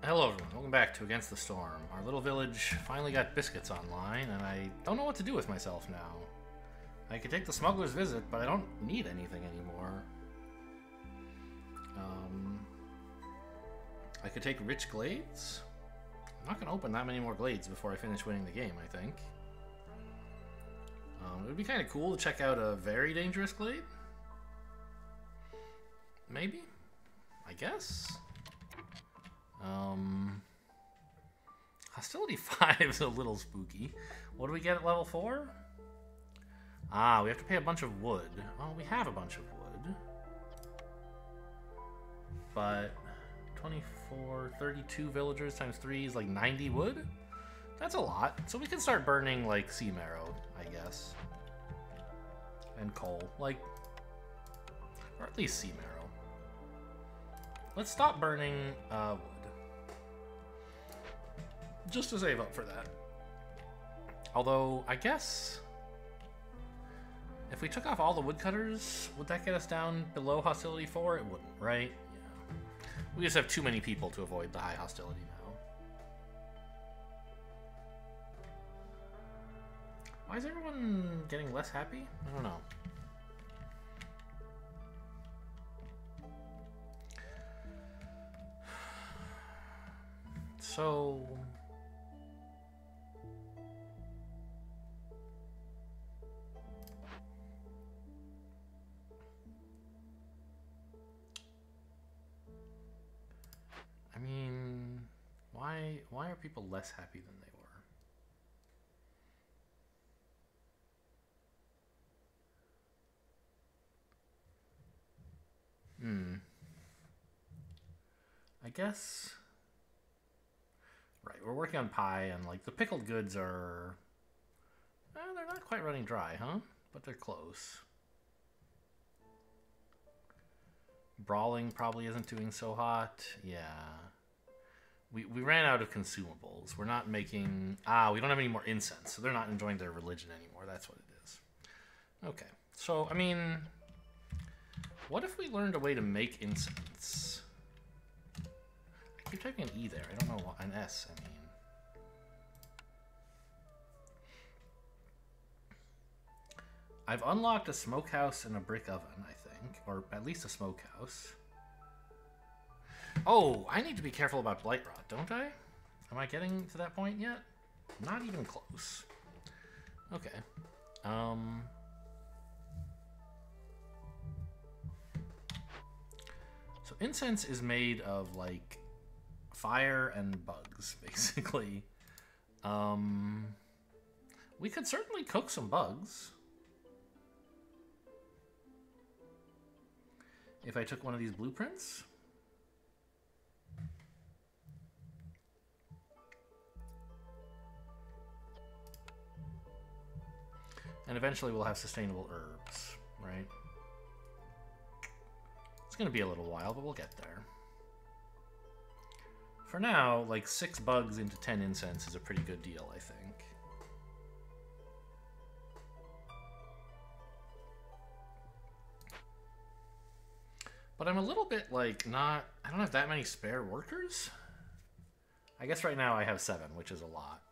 Hello everyone, welcome back to Against the Storm. Our little village finally got biscuits online, and I don't know what to do with myself now. I could take the smuggler's visit, but I don't need anything anymore. I could take rich glades. I'm not going to open that many more glades before I finish winning the game, I think. It would be kind of cool to check out a very dangerous glade. Maybe? I guess? Hostility 5 is a little spooky. What do we get at level 4? Ah, we have to pay a bunch of wood. Well, we have a bunch of wood. But 24, 32 villagers times 3 is like 90 wood? That's a lot. So we can start burning like sea marrow, I guess. And coal. Like, or at least sea marrow. Let's stop burning wood. Just to save up for that. Although, I guess if we took off all the woodcutters, would that get us down below hostility 4? It wouldn't, right? Yeah. We just have too many people to avoid the high hostility now. Why is everyone getting less happy? I don't know. So I mean, why are people less happy than they were? I guess. Right, we're working on pie, and like the pickled goods are. They're not quite running dry, huh? But they're close. Brawling probably isn't doing so hot. Yeah. We ran out of consumables. We're not making... we don't have any more incense, so they're not enjoying their religion anymore. That's what it is. Okay. So, I mean... What if we learned a way to make incense? I keep typing an E there. I don't know what... An S, I mean. I've unlocked a smokehouse and a brick oven, I think. Or at least a smokehouse. Oh, I need to be careful about Blightrot, don't I? Am I getting to that point yet? Not even close. Okay. So incense is made of, like, fire and bugs, basically. We could certainly cook some bugs. If I took one of these blueprints. And eventually we'll have sustainable herbs, right? It's going to be a little while, but we'll get there. For now, like 6 bugs into 10 incense is a pretty good deal, I think. But I'm a little bit like I don't have that many spare workers. I guess right now I have 7, which is a lot.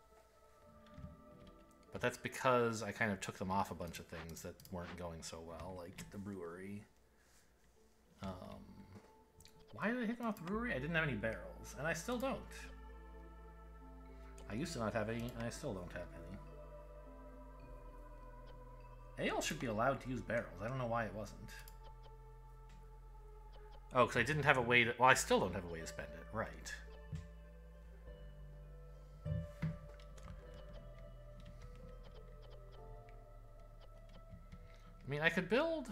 But that's because I kind of took them off a bunch of things that weren't going so well, like the brewery. Why did I take them off the brewery? I didn't have any barrels, and I still don't. I used to not have any, and I still don't have any. Ale should be allowed to use barrels. I don't know why it wasn't. Oh, because I didn't have a way to... Well, I still don't have a way to spend it. Right. I mean, I could build...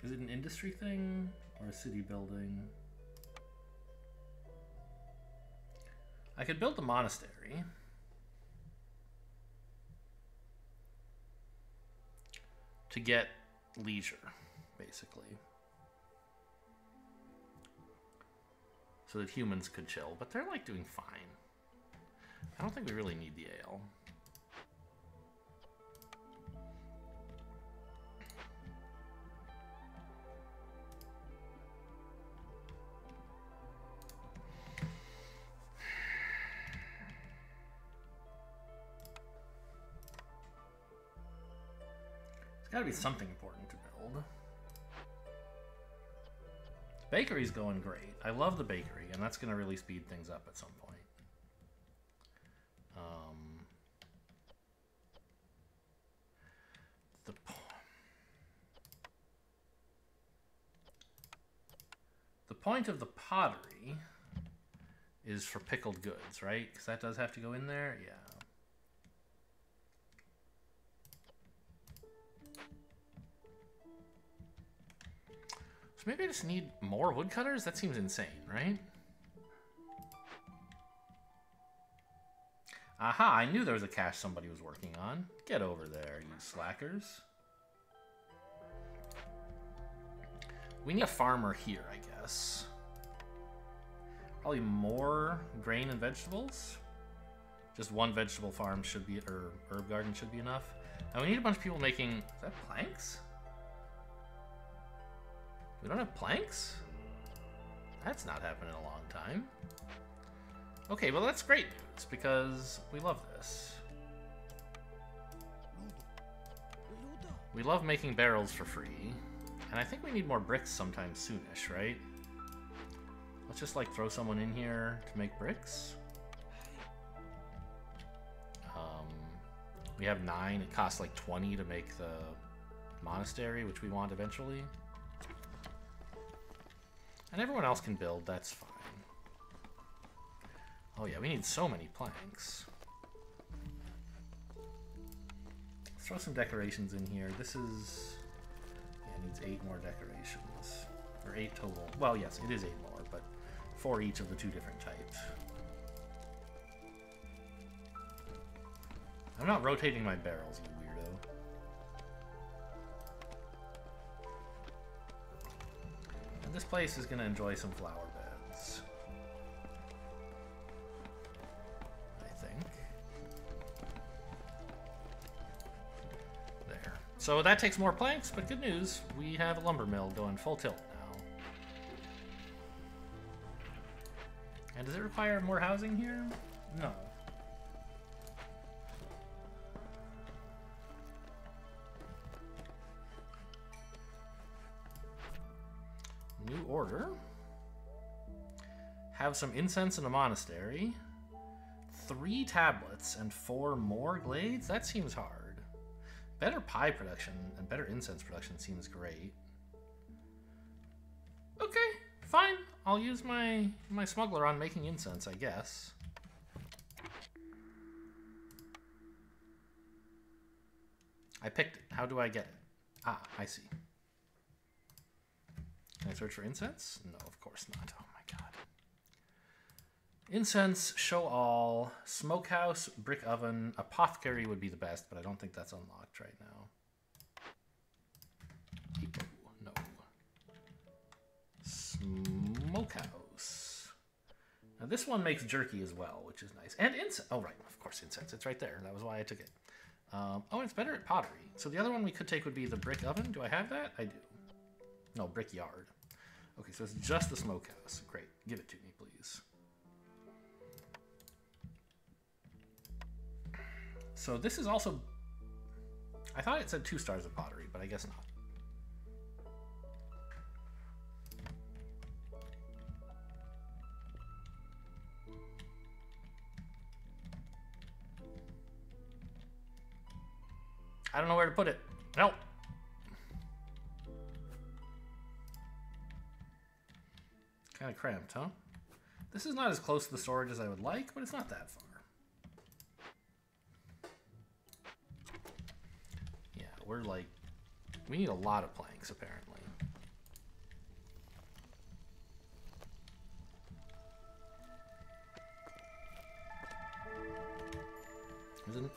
Is it an industry thing? Or a city building? I could build the monastery. To get leisure, basically. So that humans could chill, but they're like doing fine. I don't think we really need the ale. Gotta be something important to build. Bakery's going great. I love the bakery, and that's gonna really speed things up at some point. The point of the pottery is for pickled goods, right? Because that does have to go in there. Yeah. So maybe I just need more woodcutters? That seems insane, right? Aha, I knew there was a cache somebody was working on. Get over there, you slackers. We need a farmer here, I guess. Probably more grain and vegetables. Just one vegetable farm should be, or herb garden should be enough. And we need a bunch of people making, is that planks? We don't have planks? That's not happened in a long time. Okay, well that's great news, because we love this. We love making barrels for free. And I think we need more bricks sometime soonish, right? Let's just like throw someone in here to make bricks. We have 9. It costs like 20 to make the monastery, which we want eventually. And everyone else can build, that's fine. Oh yeah, we need so many planks. Let's throw some decorations in here. This is... yeah, it needs 8 more decorations. Or 8 total. Well, yes, it is 8 more, but 4 each of the 2 different types. I'm not rotating my barrels, you weirdo. And this place is going to enjoy some flower beds. I think. There. So that takes more planks, but good news. We have a lumber mill going full tilt now. And does it require more housing here? No. New order. Have some incense in a monastery. 3 tablets and 4 more glades? That seems hard. Better pie production and better incense production seems great. Okay, fine. I'll use my smuggler on making incense, I guess. I picked it. How do I get it? Ah, I see. Can I search for incense? No, of course not. Oh my god. Incense, show all, smokehouse, brick oven, apothecary would be the best, but I don't think that's unlocked right now. No. Smokehouse. Now this one makes jerky as well, which is nice. And incense. Oh right, of course incense. It's right there. That was why I took it. Oh, it's better at pottery. So the other one we could take would be the brick oven. Do I have that? I do. No, brickyard. Okay, so it's just the smokehouse. Great. Give it to me, please. So this is also... I thought it said 2 stars of pottery, but I guess not. I don't know where to put it. Nope. Kind of cramped, huh? This is not as close to the storage as I would like, but it's not that far. Yeah, we're like... we need a lot of planks, apparently. Isn't...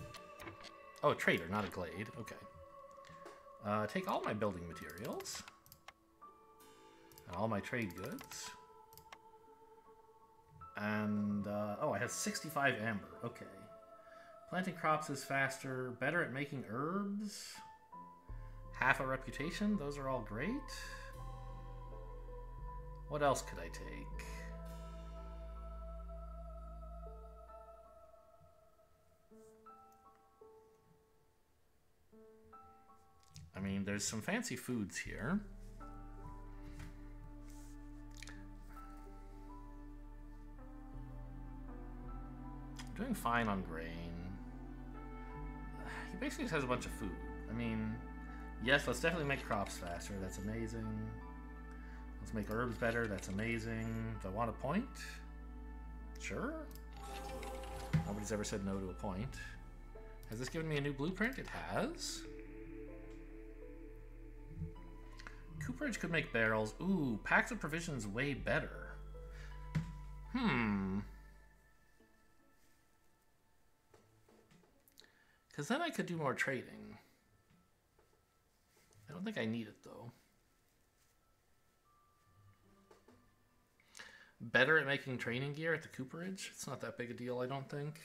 oh, a trader, not a glade. Okay. Take all my building materials. And all my trade goods. And, oh, I have 65 amber. Okay. Planting crops is faster. Better at making herbs. Half a reputation. Those are all great. What else could I take? I mean, there's some fancy foods here. I'm doing fine on grain. He basically just has a bunch of food. I mean, yes, let's definitely make crops faster. That's amazing. Let's make herbs better. That's amazing. Do I want a point? Sure. Nobody's ever said no to a point. Has this given me a new blueprint? It has. Cooperage could make barrels. Ooh, packs of provisions way better. Because then I could do more trading. I don't think I need it, though. Better at making training gear at the cooperage? It's not that big a deal, I don't think.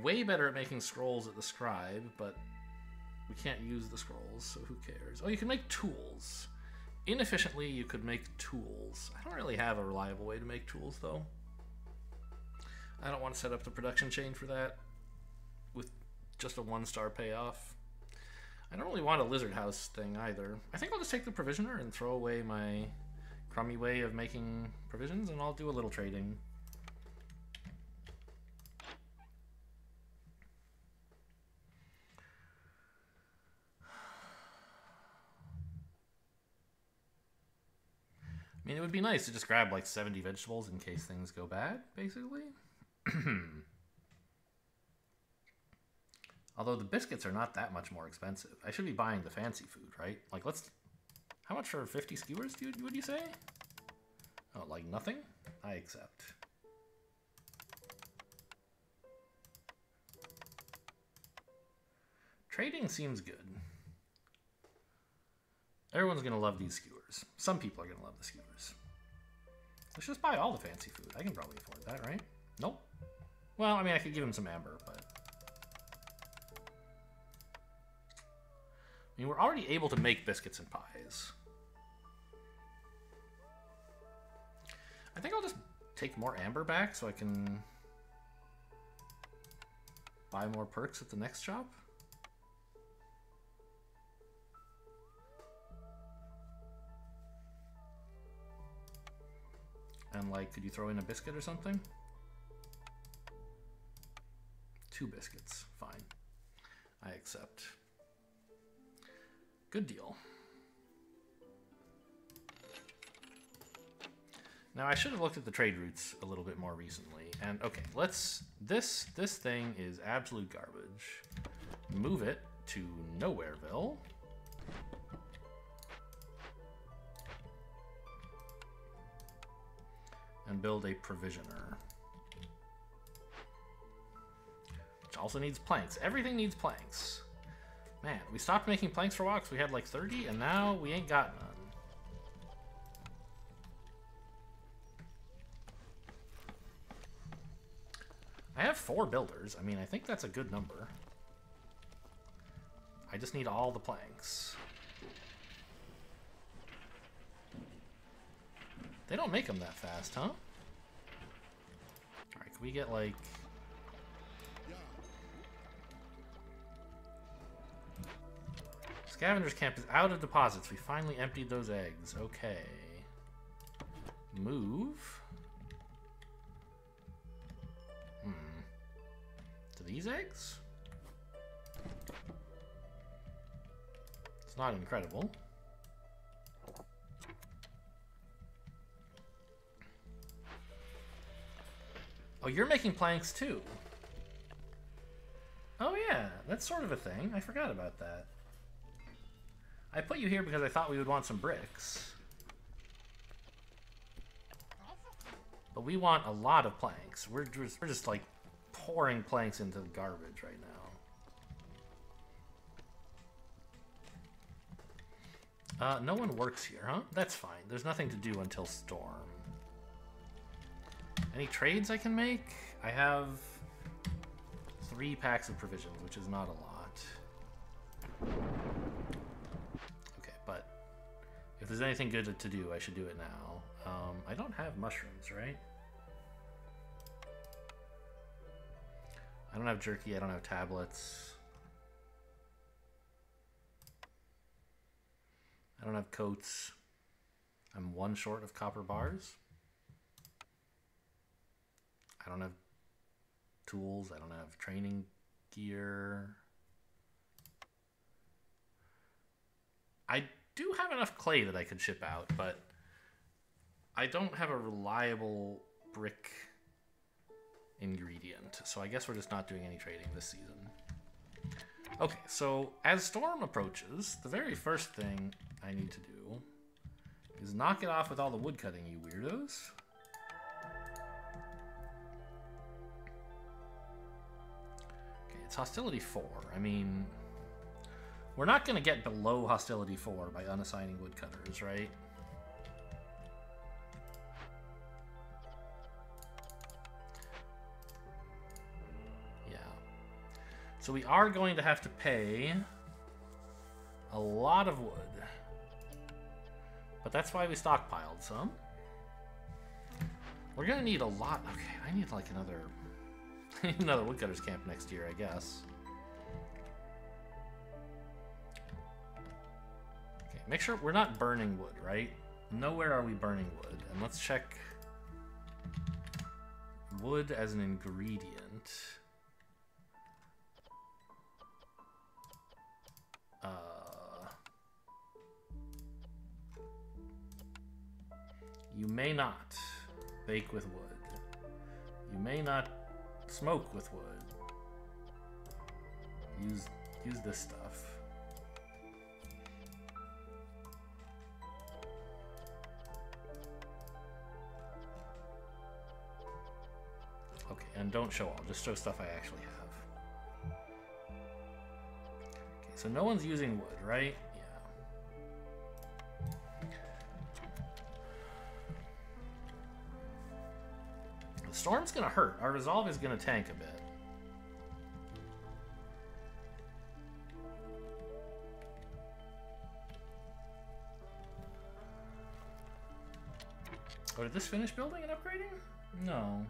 Way better at making scrolls at the scribe, but we can't use the scrolls, so who cares? Oh, you can make tools. Inefficiently, you could make tools. I don't really have a reliable way to make tools, though. I don't want to set up the production chain for that with just a 1-star payoff. I don't really want a lizard house thing either. I think I'll just take the provisioner and throw away my crummy way of making provisions, and I'll do a little trading. I mean, it would be nice to just grab like 70 vegetables in case things go bad, basically. Although the biscuits are not that much more expensive. I should be buying the fancy food, right? Like, let's... How much for 50 skewers, dude, would you say? Oh, like nothing? I accept. Trading seems good. Everyone's gonna love these skewers. Some people are gonna love the skewers. Let's just buy all the fancy food. I can probably afford that, right? Nope. Well, I mean, I could give him some amber, but... I mean, we're already able to make biscuits and pies. I think I'll just take more amber back so I can buy more perks at the next shop. And, like, could you throw in a biscuit or something? 2 biscuits. Fine. I accept. Good deal. Now, I should have looked at the trade routes a little bit more recently. And, okay, let's... This thing is absolute garbage. Move it to Nowhereville. And build a provisioner. Which also needs planks. Everything needs planks. Man, we stopped making planks for a while because we had like 30, and now we ain't got none. I have 4 builders. I mean, I think that's a good number. I just need all the planks. They don't make them that fast, huh? Alright, can we get like... Scavenger's camp is out of deposits. We finally emptied those eggs. Okay. Move. To these eggs? It's not incredible. Oh, you're making planks too. Oh yeah, that's sort of a thing. I forgot about that. I put you here because I thought we would want some bricks. But we want a lot of planks. We're just like pouring planks into the garbage right now. No one works here, huh? That's fine. There's nothing to do until storm. Any trades I can make? I have 3 packs of provisions, which is not a lot. Okay, but if there's anything good to do, I should do it now. I don't have mushrooms, right? I don't have jerky, I don't have tablets. don't have coats. I'm 1 short of copper bars. I don't have tools. I don't have training gear. I do have enough clay that I could ship out, but I don't have a reliable brick ingredient. So I guess we're just not doing any trading this season. Okay, so as Storm approaches, the very first thing I need to do is knock it off with all the wood cutting, you weirdos. Okay, it's hostility 4. I mean, we're not going to get below hostility 4 by unassigning woodcutters, right? Yeah. So we are going to have to pay a lot of wood. But that's why we stockpiled some. We're going to need a lot. Okay, I need like another woodcutters camp next year, I guess. Make sure we're not burning wood, right? Nowhere are we burning wood. And let's check wood as an ingredient. You may not bake with wood. You may not smoke with wood. Use this stuff. Okay, and don't show all, just show stuff I actually have. Okay, so no one's using wood, right? Yeah. The storm's gonna hurt. Our resolve is gonna tank a bit. Oh, did this finish building and upgrading? No.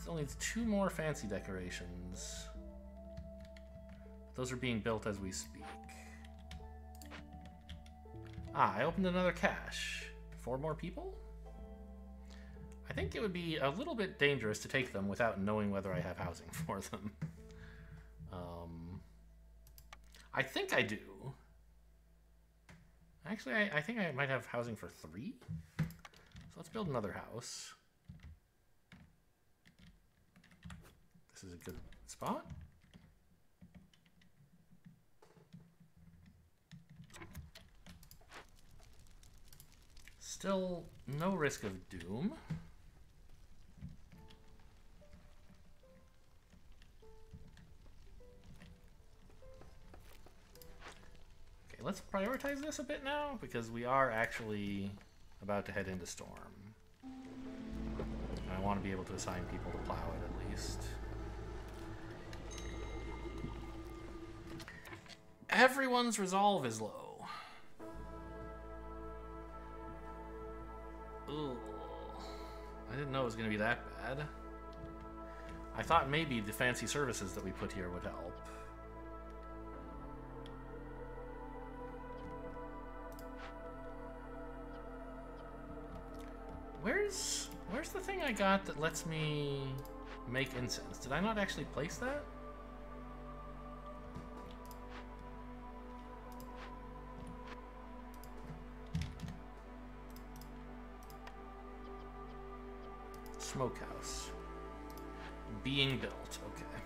Still needs 2 more fancy decorations. Those are being built as we speak. Ah, I opened another cache. 4 more people? I think it would be a little bit dangerous to take them without knowing whether I have housing for them. I think I do. Actually, I think I might have housing for 3. So let's build another house. This is a good spot. Still no risk of doom. Okay, let's prioritize this a bit now because we are actually about to head into Storm. I want to be able to assign people to plow it at least. Everyone's resolve is low. Ugh. I didn't know it was going to be that bad. I thought maybe the fancy services that we put here would help. Where's the thing I got that lets me make incense? Did I not actually place that? Smokehouse. Being built, okay.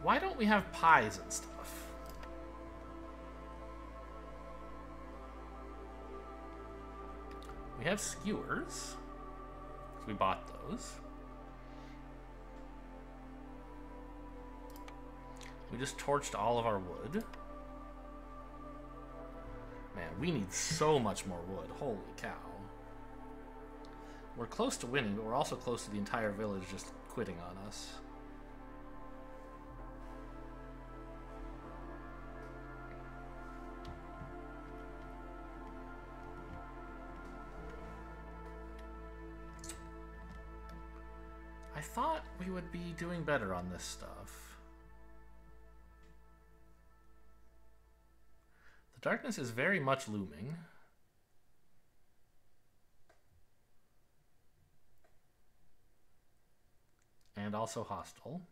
Why don't we have pies and stuff? We have skewers, because we bought those. We just torched all of our wood. Man, we need so much more wood. Holy cow. We're close to winning, but we're also close to the entire village just quitting on us. I thought we would be doing better on this stuff. Darkness is very much looming. And also hostile.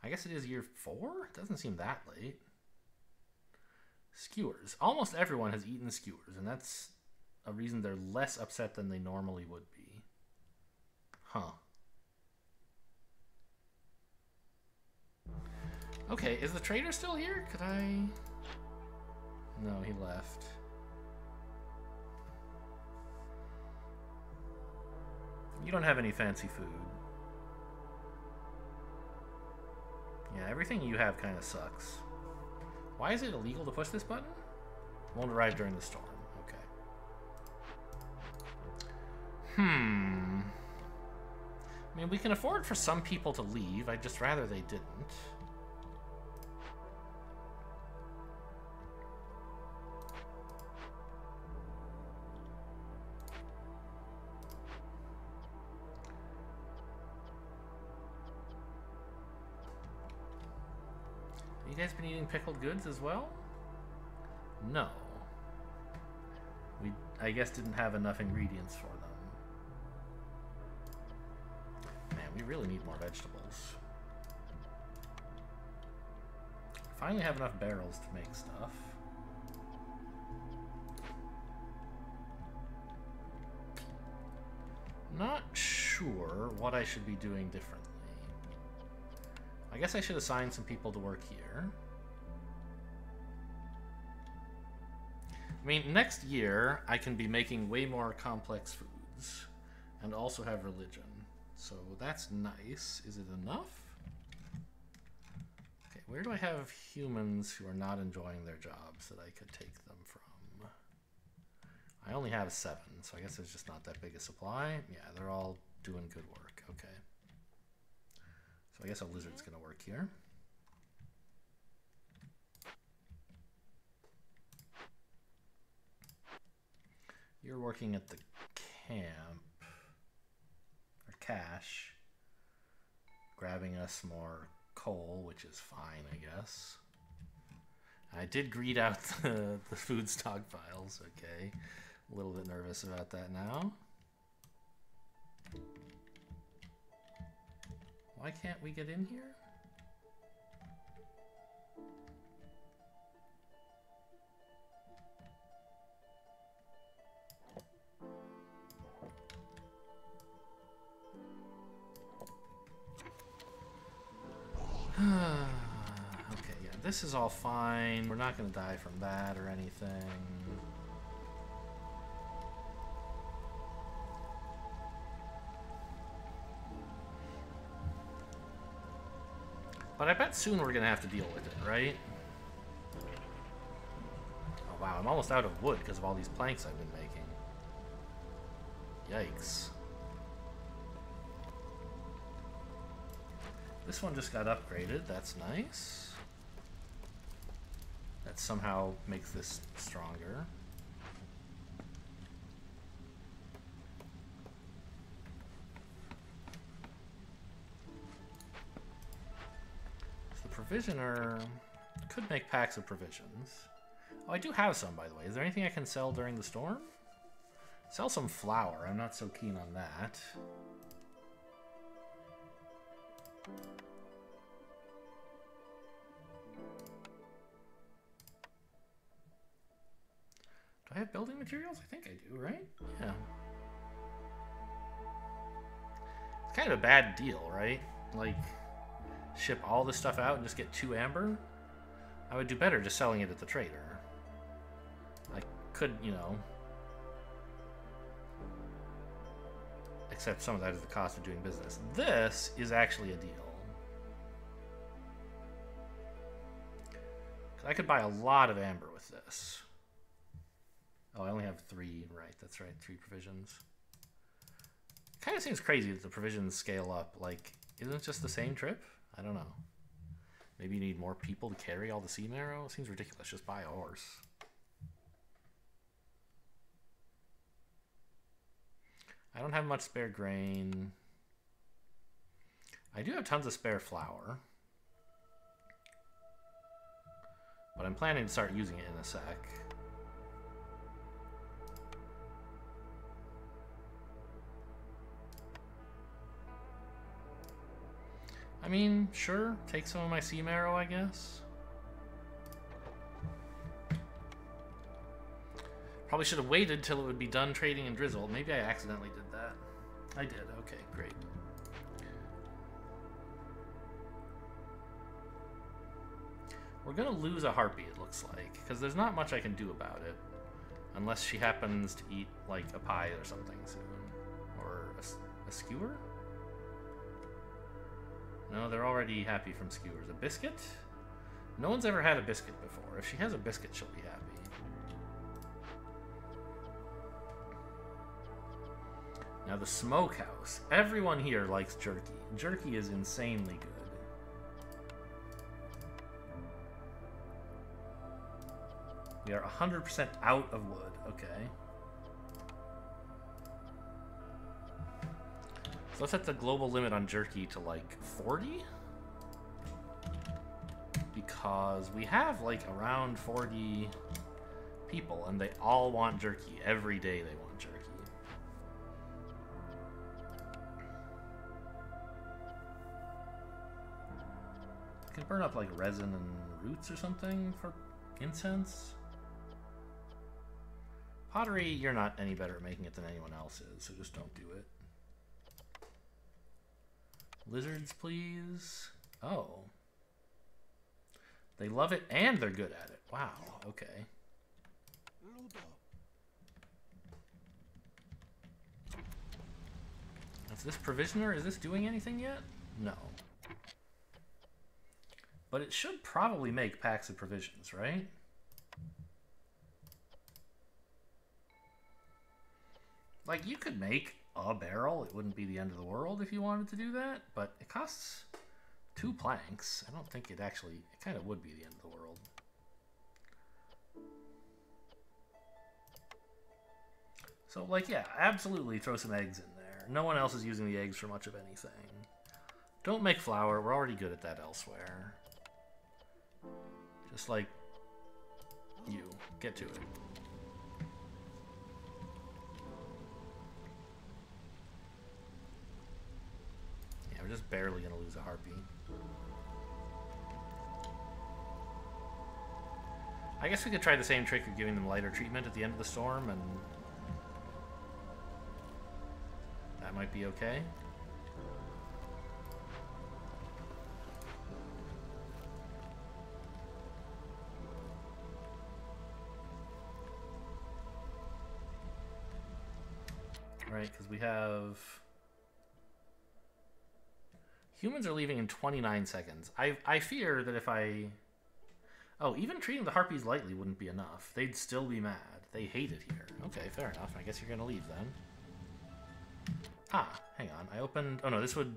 I guess it is year 4? Doesn't seem that late. Skewers. Almost everyone has eaten skewers, and that's a reason they're less upset than they normally would be. Huh. Okay, is the trader still here? Could I... No, he left. You don't have any fancy food. Yeah, everything you have kind of sucks. Why is it illegal to push this button? Won't arrive during the storm. Okay. I mean, we can afford for some people to leave. I'd just rather they didn't. You guys been eating pickled goods as well? No. We, I guess, didn't have enough ingredients for them. Man, we really need more vegetables. Finally have enough barrels to make stuff. Not sure what I should be doing differently. I guess I should assign some people to work here. I mean, next year, I can be making way more complex foods and also have religion. So that's nice. Is it enough? Okay, where do I have humans who are not enjoying their jobs that I could take them from? I only have 7, so I guess there's just not that big a supply. Yeah, they're all doing good work. Okay. So I guess a lizard's gonna work here. You're working at the camp, or cache, grabbing us more coal, which is fine, I guess. I did greed out the food stockpiles, okay. A little bit nervous about that now. Why can't we get in here? Okay, yeah, this is all fine. We're not going to die from that or anything. But I bet soon we're going to have to deal with it, right? Oh, wow, I'm almost out of wood because of all these planks I've been making. Yikes. This one just got upgraded. That's nice. That somehow makes this stronger. Provisioner could make packs of provisions. Oh, I do have some, by the way. Is there anything I can sell during the storm? Sell some flour. I'm not so keen on that. Do I have building materials? I think I do, right? Yeah. It's kind of a bad deal, right? Like, ship all this stuff out and just get 2 amber? I would do better just selling it at the trader. I could, you know... Except some of that is the cost of doing business. This is actually a deal. I could buy a lot of amber with this. Oh, I only have 3. Right, that's right. 3 provisions. Kind of seems crazy that the provisions scale up. Like, isn't it just the same trip? I don't know. Maybe you need more people to carry all the sea marrow? It seems ridiculous. Just buy a horse. I don't have much spare grain. I do have tons of spare flour. But I'm planning to start using it in a sec. I mean, sure, take some of my sea marrow, I guess. Probably should have waited till it would be done trading in Drizzle. Maybe I accidentally did that. I did, okay, great. We're gonna lose a Harpy, it looks like, because there's not much I can do about it. Unless she happens to eat, like, a pie or something soon. Or a skewer? No, they're already happy from skewers. A biscuit? No one's ever had a biscuit before. If she has a biscuit, she'll be happy. Now the smokehouse. Everyone here likes jerky. Jerky is insanely good. We are 100% out of wood. Okay. So let's set the global limit on jerky to like 40? Because we have like around 40 people and they all want jerky. Every day they want jerky. I can burn up like resin and roots or something for incense. Pottery, you're not any better at making it than anyone else is, so just don't do it. Lizards, please. Oh. They love it and they're good at it. Wow, okay. Is this provisioner? Is this doing anything yet? No. But it should probably make packs of provisions, right? Like, you could make a barrel. It wouldn't be the end of the world if you wanted to do that, but it costs 2 planks. I don't think it actually... It kind of would be the end of the world. So, like, yeah, absolutely throw some eggs in there. No one else is using the eggs for much of anything. Don't make flour. We're already good at that elsewhere. Just like you. Get to it. Yeah, we're just barely gonna lose a Harpy. I guess we could try the same trick of giving them lighter treatment at the end of the storm, and that might be okay. Right, because we have... Humans are leaving in 29 seconds. I fear that if I... Oh, even treating the Harpies lightly wouldn't be enough. They'd still be mad. They hate it here. Okay, fair enough. I guess you're going to leave then. Ah, hang on. I opened... Oh no, this would...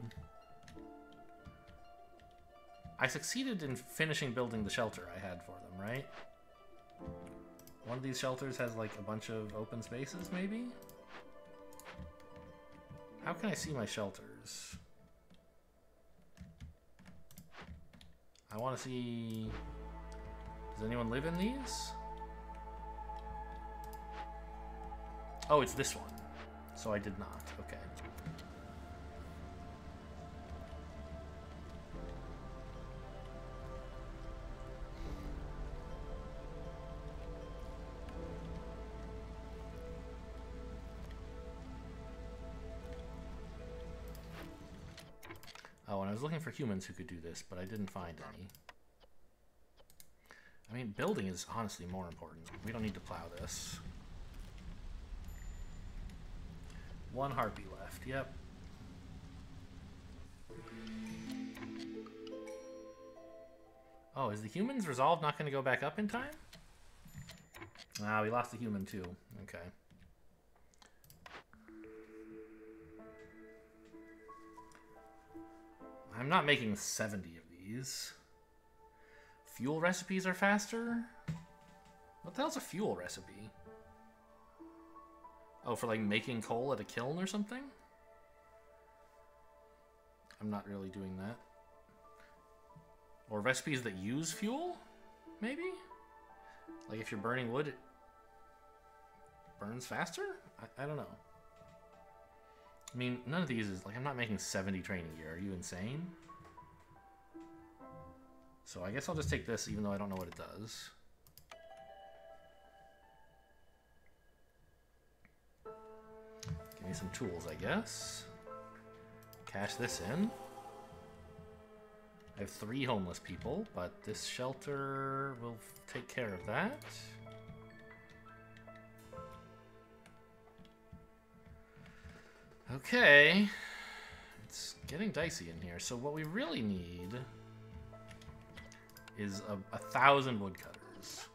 I succeeded in finishing building the shelter I had for them, right? One of these shelters has like a bunch of open spaces, maybe? How can I see my shelters? I want to see... Does anyone live in these? Oh, it's this one. So I did not. Okay. Oh, and I was looking for humans who could do this, but I didn't find any. I mean, building is honestly more important. We don't need to plow this. 1 Harpy left, yep. Oh, is the human's resolve not going to go back up in time? Ah, we lost the human too. Okay. I'm not making 70 of these. Fuel recipes are faster? What the hell's a fuel recipe? Oh, for like making coal at a kiln or something? I'm not really doing that. Or recipes that use fuel? maybe? Like if you're burning wood, it burns faster? I don't know. I mean, none of these is, like, I'm not making 70 training gear. Are you insane? So I guess I'll just take this even though I don't know what it does. Give me some tools, I guess. Cash this in. I have 3 homeless people, but this shelter will take care of that. Okay. It's getting dicey in here. So what we really need is 1,000 woodcutters.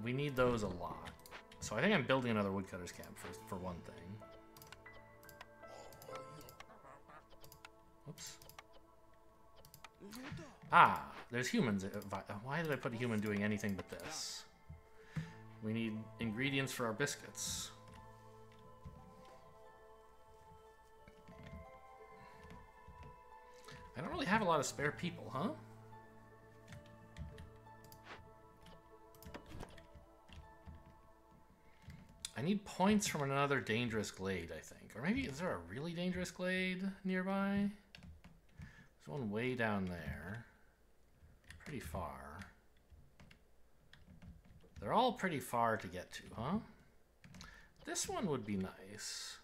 We need those a lot. So I think I'm building another woodcutters camp for one thing. Oops. Ah, there's humans. Why did I put a human doing anything but this? We need ingredients for our biscuits. I don't really have a lot of spare people, huh? I need points from another dangerous glade, I think. Or maybe, is there a really dangerous glade nearby? There's one way down there. Pretty far. They're all pretty far to get to, huh? This one would be nice.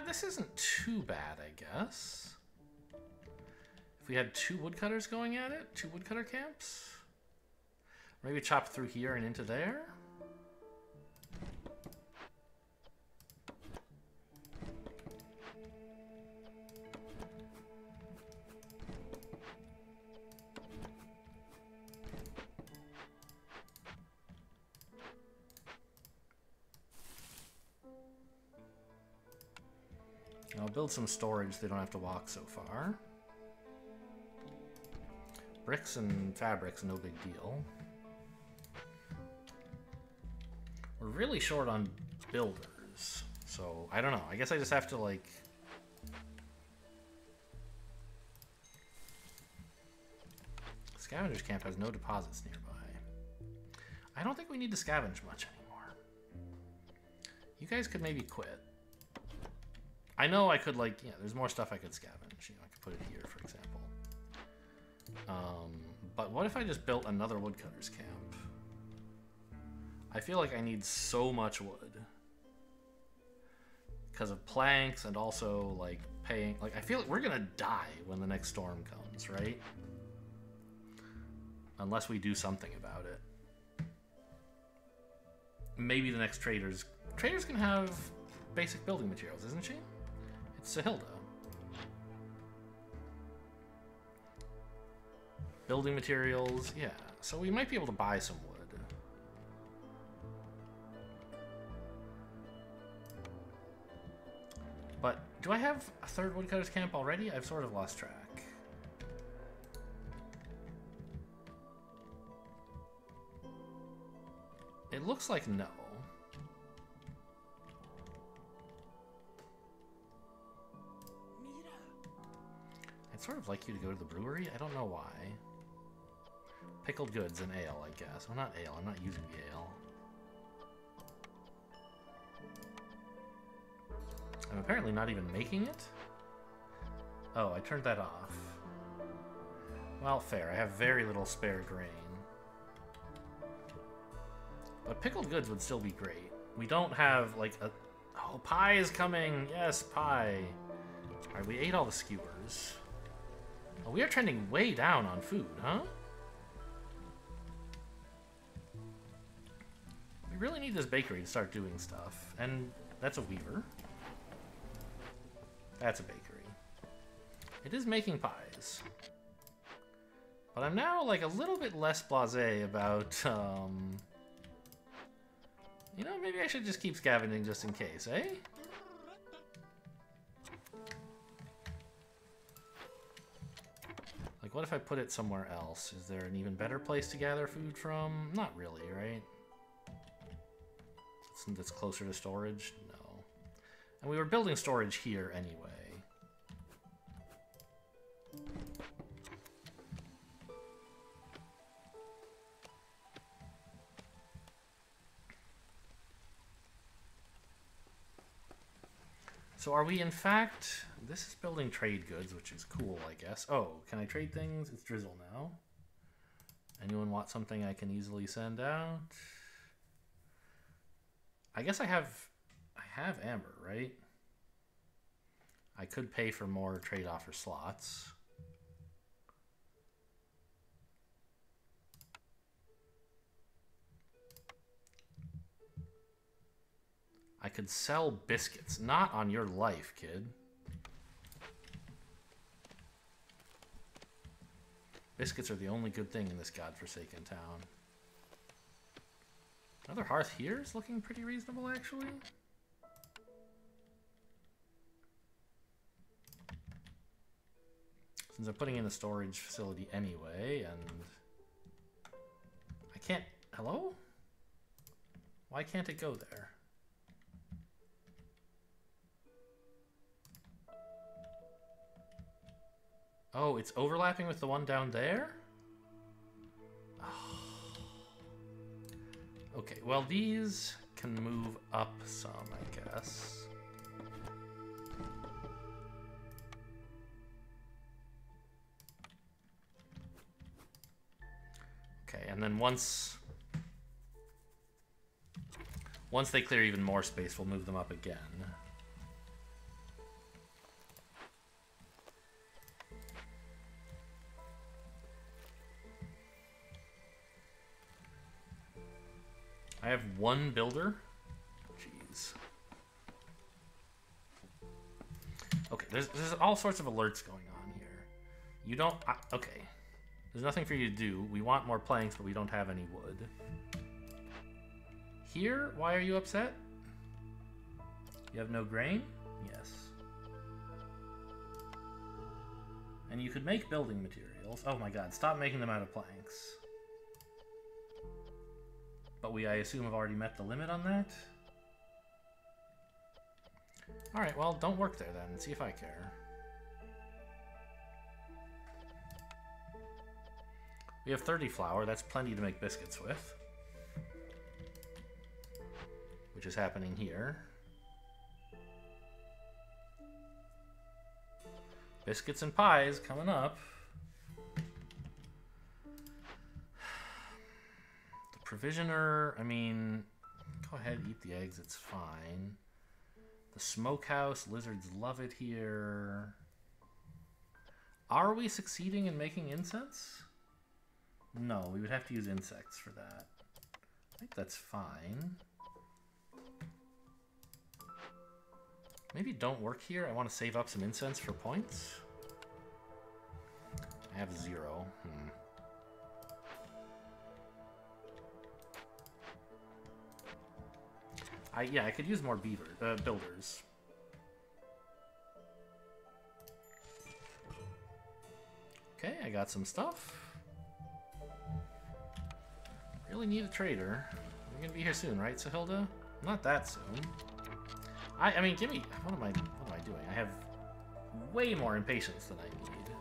This isn't too bad, I guess. If we had 2 woodcutters going at it, 2 woodcutter camps. Maybe chop through here and into there. I'll build some storage, they don't have to walk so far. Bricks and fabrics, no big deal. We're really short on builders, so I don't know. I guess I just have to, like... Scavenger's camp has no deposits nearby. I don't think we need to scavenge much anymore. You guys could maybe quit. I know I could, like, yeah, there's more stuff I could scavenge. You know, I could put it here, for example. But what if I just built another woodcutter's camp? I feel like I need so much wood. Because of planks and also, like, paying... Like, I feel like we're gonna die when the next storm comes, right? Unless we do something about it. Maybe the next traders... Traders can have basic building materials, isn't she? It's Sahilda. Building materials, yeah. So we might be able to buy some wood. But do I have a 3rd woodcutter's camp already? I've sort of lost track. It looks like no. I'd sort of like you to go to the brewery. I don't know why. Pickled goods and ale, I guess. Well, not ale. I'm not using the ale. I'm apparently not even making it. Oh, I turned that off. Well, fair. I have very little spare grain. But pickled goods would still be great. We don't have, like, a... Oh, pie is coming! Yes, pie! Alright, we ate all the skewers. Oh, we are trending way down on food, huh? We really need this bakery to start doing stuff. And that's a weaver. That's a bakery. It is making pies. But I'm now, like, a little bit less blasé about, you know, maybe I should just keep scavenging just in case, eh? Like, what if I put it somewhere else? Is there an even better place to gather food from? Not really, right? Since it's closer to storage? No. And we were building storage here anyway. So are we in fact... This is building trade goods, which is cool, I guess. Oh, can I trade things? It's drizzle now. Anyone want something I can easily send out? I guess I have amber, right? I could pay for more trade offer slots. I could sell biscuits. Not on your life, kid. Biscuits are the only good thing in this godforsaken town. Another hearth here is looking pretty reasonable, actually. Since I'm putting in a storage facility anyway, and... I can't... Hello? Why can't it go there? Oh, it's overlapping with the one down there? Oh. Okay, well, these can move up some, I guess. Okay, and then once they clear even more space, we'll move them up again. I have one builder. Jeez. Okay, there's all sorts of alerts going on here. You don't... okay. There's nothing for you to do. We want more planks, but we don't have any wood. Here? Why are you upset? You have no grain? Yes. And you could make building materials. Oh my god, stop making them out of planks. But I assume, have already met the limit on that? Alright, well, don't work there then. See if I care. We have 30 flour. That's plenty to make biscuits with. Which is happening here. Biscuits and pies coming up. Provisioner, I mean, go ahead, eat the eggs, it's fine. The smokehouse, lizards love it here. Are we succeeding in making incense? No, we would have to use insects for that. I think that's fine. Maybe don't work here. I want to save up some incense for points. I have 0. Yeah, I could use more builders. Okay, I got some stuff. Really need a trader. We're gonna be here soon, right, Sahilda? Not that soon. I mean, give me... What am I doing? I have way more impatience than I need.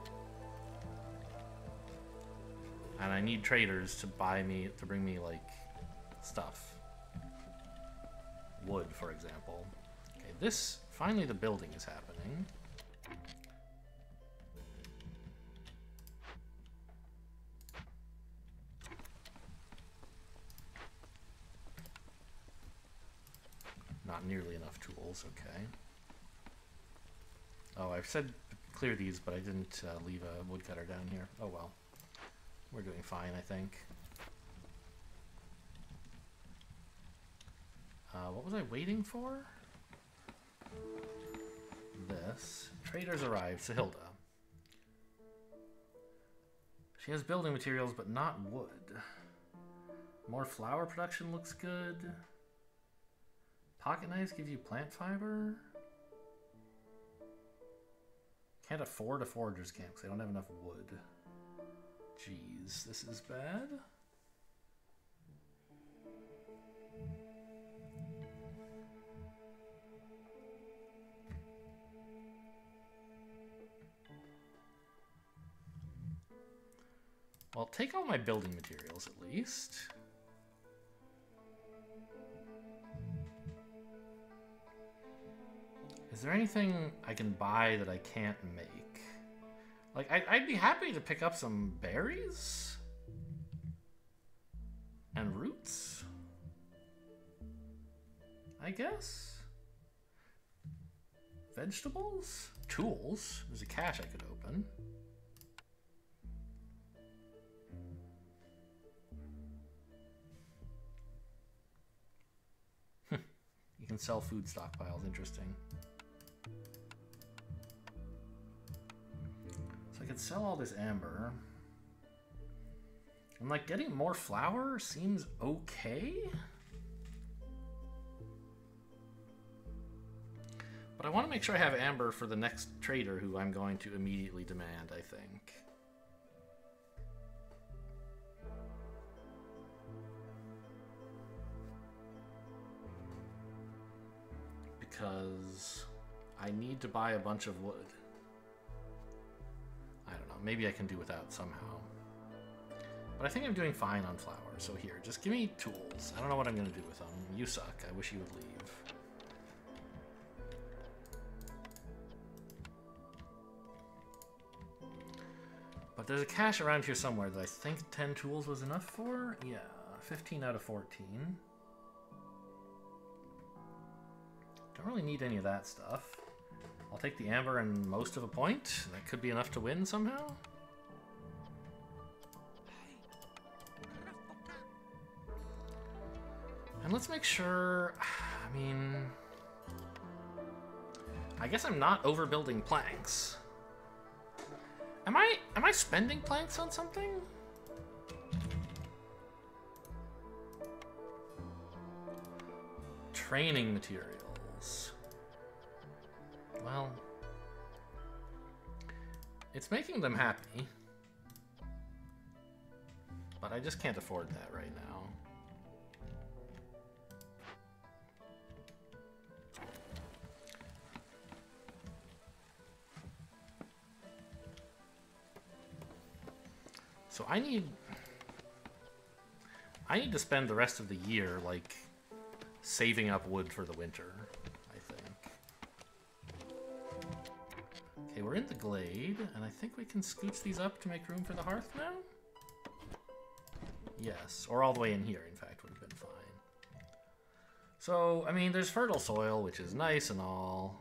And I need traders to bring me, like, stuff. Wood, for example. Okay, finally the building is happening. Not nearly enough tools, okay. Oh, I've said clear these, but I didn't leave a woodcutter down here. Oh well. We're doing fine, I think. What was I waiting for? This. Traders arrived. Sahilda. She has building materials, but not wood. More flour production looks good. Pocket knives give you plant fiber. Can't afford a forager's camp because I don't have enough wood. Jeez, this is bad. Well, take all my building materials at least. Is there anything I can buy that I can't make? Like, I'd be happy to pick up some berries and roots, I guess. Vegetables? Tools? There's a cache I could open. You can sell food stockpiles, interesting. So I could sell all this amber. And like getting more flour seems okay. But I want to make sure I have amber for the next trader who I'm going to immediately demand, I think. Because I need to buy a bunch of wood. I don't know, maybe I can do without somehow. But I think I'm doing fine on flour, so here, just give me tools. I don't know what I'm going to do with them. You suck, I wish you would leave. But there's a cache around here somewhere that I think 10 tools was enough for? Yeah, 15 out of 14. Don't really need any of that stuff. I'll take the amber and most of a point. That could be enough to win somehow. And let's make sure, I mean, I guess I'm not overbuilding planks. Am I spending planks on something? Training materials. Well, it's making them happy. But I just can't afford that right now. So I need to spend the rest of the year, like, saving up wood for the winter, I think. Okay, we're in the glade, and I think we can scooch these up to make room for the hearth now? Yes, or all the way in here, in fact, would have been fine. So, I mean, there's fertile soil, which is nice and all.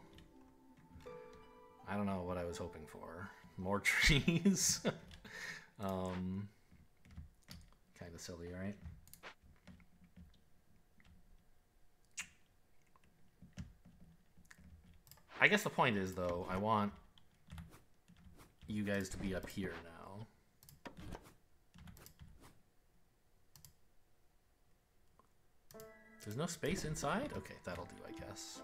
I don't know what I was hoping for. More trees? Kind of silly, right? I guess the point is, though, I want you guys to be up here now. There's no space inside? Okay, that'll do, I guess.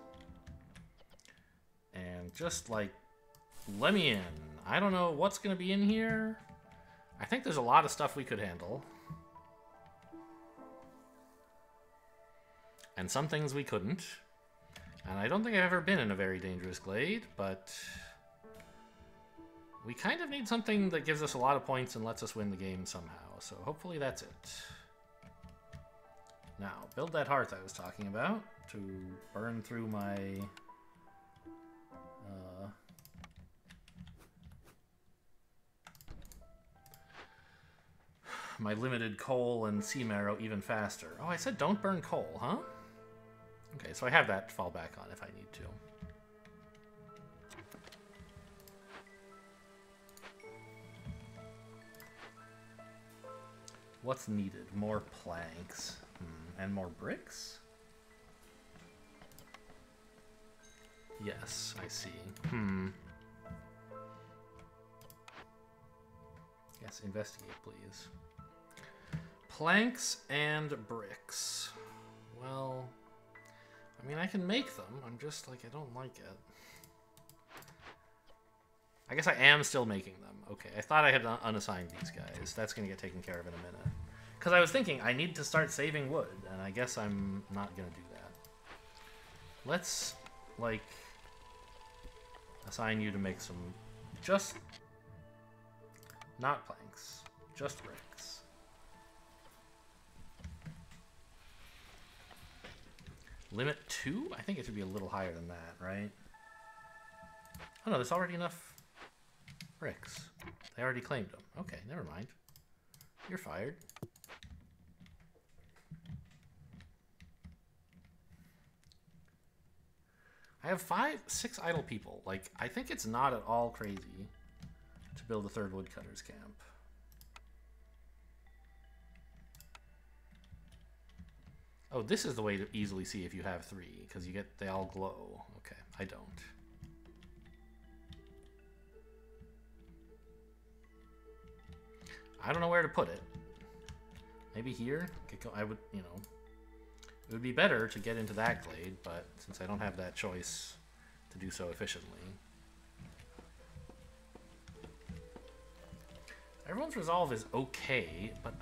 And just, like, let me in. I don't know what's going to be in here. I think there's a lot of stuff we could handle. And some things we couldn't. And I don't think I've ever been in a very dangerous glade, but we kind of need something that gives us a lot of points and lets us win the game somehow. So hopefully that's it. Now, build that hearth I was talking about to burn through my my limited coal and sea marrow even faster. Oh, I said don't burn coal, huh? Okay, so I have that to fall back on if I need to. What's needed? More planks. And more bricks? Yes, I see. Yes, investigate, please. Planks and bricks. Well, I mean, I can make them. I'm just, like, I don't like it. I guess I am still making them. Okay, I thought I had unassigned these guys. That's going to get taken care of in a minute. Because I was thinking, I need to start saving wood, and I guess I'm not going to do that. Let's, like, assign you to make some just, not planks, just bricks. Limit 2? I think it should be a little higher than that, right? Oh no, there's already enough bricks. They already claimed them. Okay, never mind. You're fired. I have 6 idle people. Like, I think it's not at all crazy to build a 3rd woodcutter's camp. Oh, this is the way to easily see if you have 3, because they all glow. Okay, I don't. I don't know where to put it. Maybe here? I would, you know, it would be better to get into that glade, but since I don't have that choice to do so efficiently. Everyone's resolve is okay, but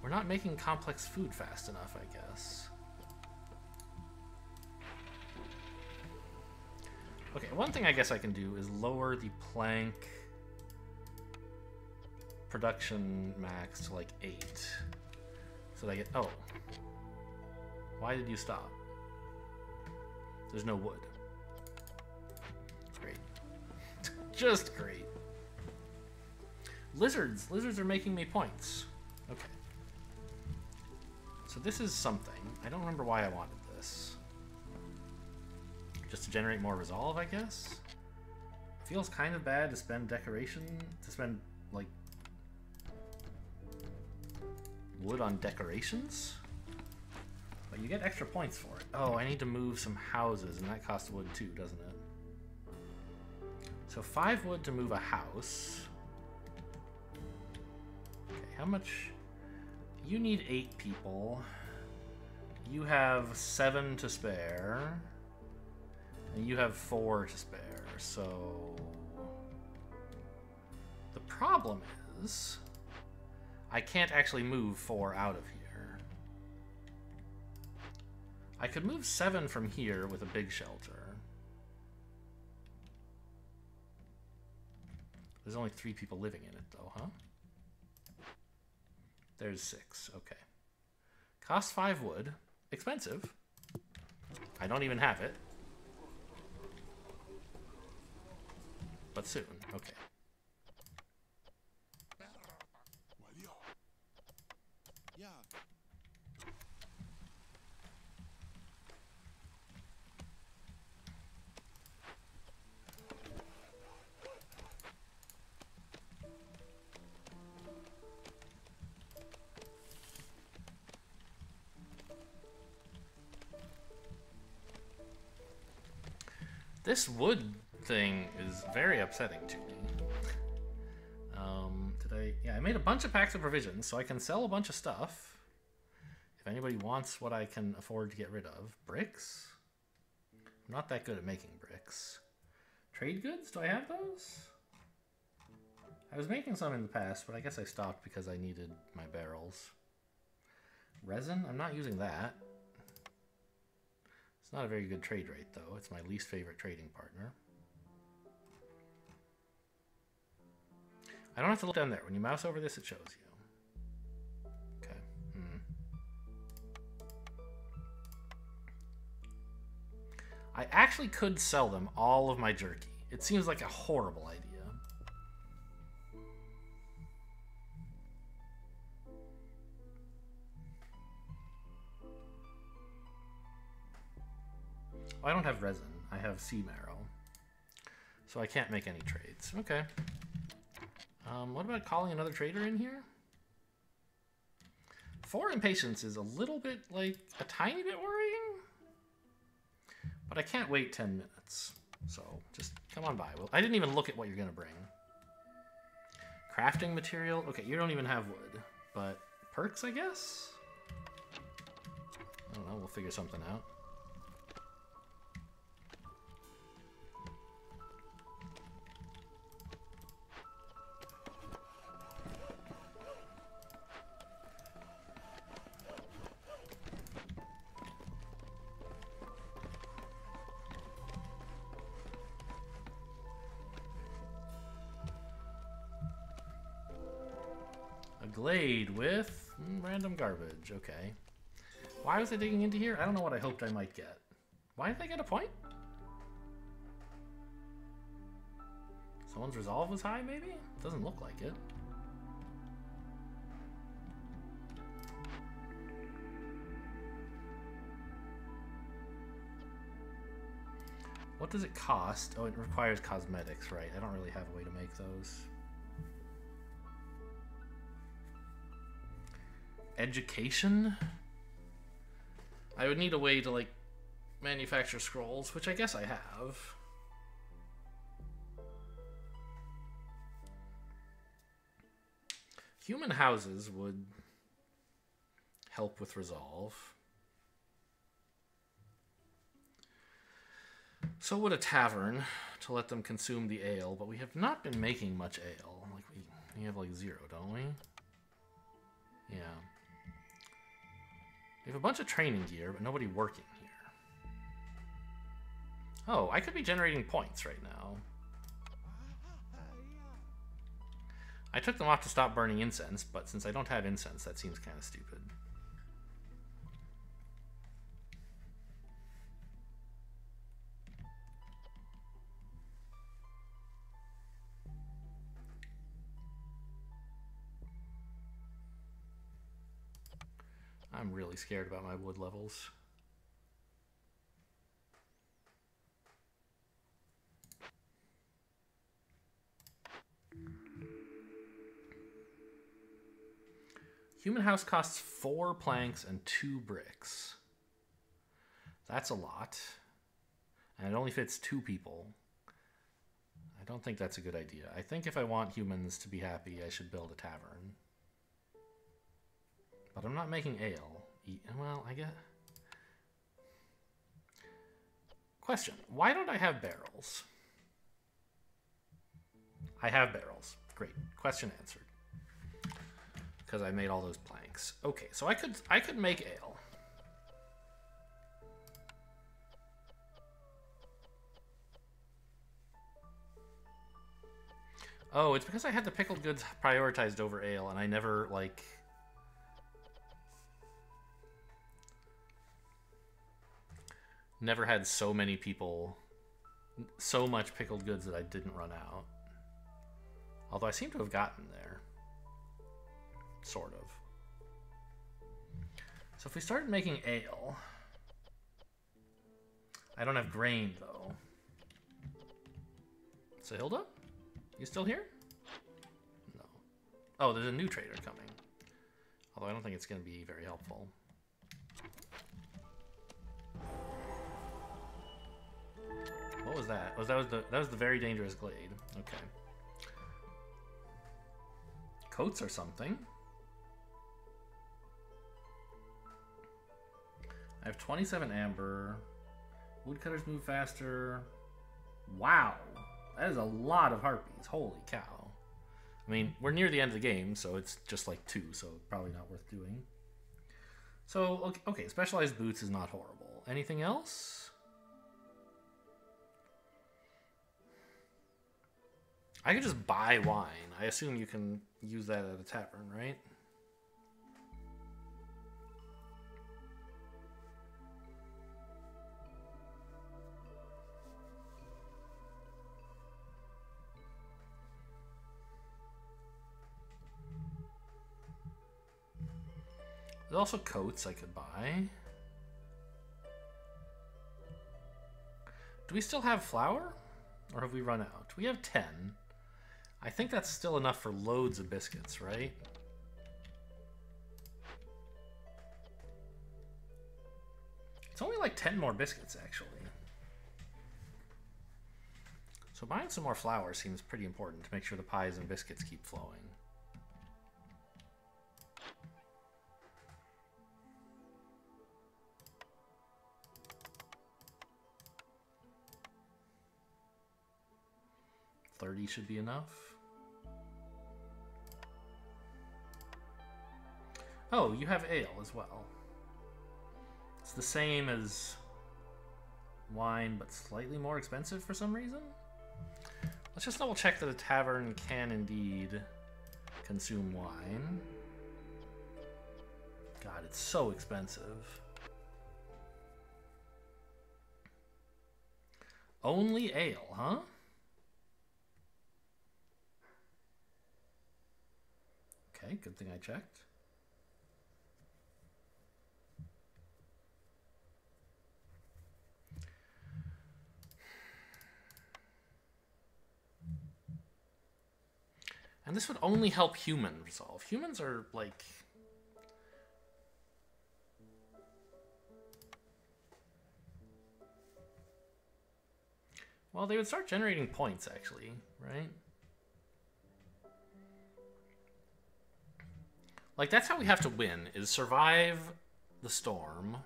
we're not making complex food fast enough, I guess. Okay, one thing I guess I can do is lower the plank production max to like 8. So that I get... Oh. Why did you stop? There's no wood. It's great. Just great. Lizards. Lizards are making me points. Okay. So this is something. I don't remember why I wanted this. Just to generate more resolve, I guess? It feels kind of bad to spend decoration, like, wood on decorations? But you get extra points for it. Oh, I need to move some houses, and that costs wood too, doesn't it? So 5 wood to move a house. Okay, how much? You need 8 people. You have 7 to spare. And you have 4 to spare, so... The problem is... I can't actually move 4 out of here. I could move 7 from here with a big shelter. There's only 3 people living in it, though, huh? There's 6, okay. Cost 5 wood. Expensive. I don't even have it. But soon, okay. This wood thing is very upsetting to me. Yeah, I made a bunch of packs of provisions, so I can sell a bunch of stuff. If anybody wants what I can afford to get rid of. Bricks? I'm not that good at making bricks. Trade goods? Do I have those? I was making some in the past, but I guess I stopped because I needed my barrels. Resin? I'm not using that. It's not a very good trade rate, though. It's my least favorite trading partner. I don't have to look down there. When you mouse over this, it shows you. Okay. I actually could sell them all of my jerky. It seems like a horrible idea. I don't have resin. I have sea marrow. So I can't make any trades. Okay. What about calling another trader in here? 4 impatience is a little bit, like, a tiny bit worrying. But I can't wait 10 minutes. So just come on by. Well, I didn't even look at what you're going to bring. Crafting material. Okay, you don't even have wood. But perks, I guess? I don't know. We'll figure something out. Glade with random garbage. Okay. Why was I digging into here? I don't know what I hoped I might get. Why did they get a point? Someone's resolve was high, maybe? Doesn't look like it. What does it cost? Oh, it requires cosmetics, right? I don't really have a way to make those. Education? I would need a way to, like, manufacture scrolls, which I guess I have. Human houses would help with resolve. So would a tavern to let them consume the ale, but we have not been making much ale. Like we have like 0, don't we? Yeah. We have a bunch of training gear, but nobody working here. Oh, I could be generating points right now. I took them off to stop burning incense, but since I don't have incense, that seems kind of stupid. I'm really scared about my wood levels. Human house costs 4 planks and 2 bricks. That's a lot. And it only fits 2 people. I don't think that's a good idea. I think if I want humans to be happy, I should build a tavern. But I'm not making ale. Well, I get... Question. Why don't I have barrels? I have barrels. Great. Question answered. Because I made all those planks. Okay, so I could make ale. Oh, it's because I had the pickled goods prioritized over ale, and I never, like... Never had so many people... So much pickled goods that I didn't run out. Although I seem to have gotten there. Sort of. So if we started making ale... I don't have grain, though. Sahilda? You still here? No. Oh, there's a new trader coming. Although I don't think it's going to be very helpful. What was that? Oh, that was the very dangerous glade. Okay. Coats or something. I have 27 amber. Woodcutters move faster. Wow. That is a lot of harpies. Holy cow. I mean, we're near the end of the game, so it's just like 2, so probably not worth doing. So, okay, specialized boots is not horrible. Anything else? I could just buy wine. I assume you can use that at a tavern, right? There's also coats I could buy. Do we still have flour? Or have we run out? We have 10. I think that's still enough for loads of biscuits, right? It's only like 10 more biscuits, actually. So buying some more flour seems pretty important to make sure the pies and biscuits keep flowing. $30 should be enough. Oh, you have ale as well. It's the same as wine, but slightly more expensive for some reason. Let's just double check that a tavern can indeed consume wine. God, it's so expensive. Only ale, huh? Okay, good thing I checked. And this would only help human resolve. Humans are like... Well, they would start generating points, actually, right? Like, that's how we have to win, is survive the storm,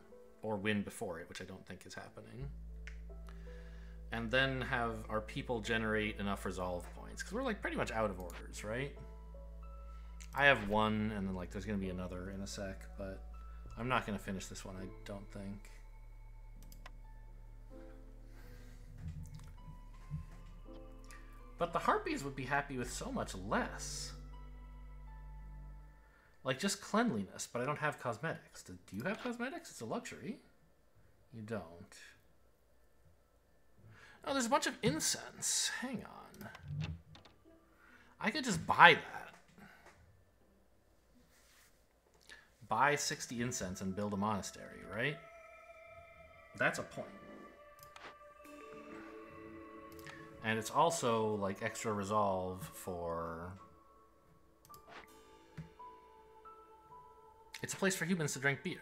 or win before it, which I don't think is happening. And then have our people generate enough resolve points. Because we're, like, pretty much out of orders, right? I have one, and then, like, there's going to be another in a sec, but I'm not going to finish this one, I don't think. But the Harpies would be happy with so much less. Like, just cleanliness, but I don't have cosmetics. Do you have cosmetics? It's a luxury. You don't. Oh, there's a bunch of incense. Hang on. I could just buy that. Buy 60 incense and build a monastery, right? That's a point. And it's also, like, extra resolve for... It's a place for humans to drink beer.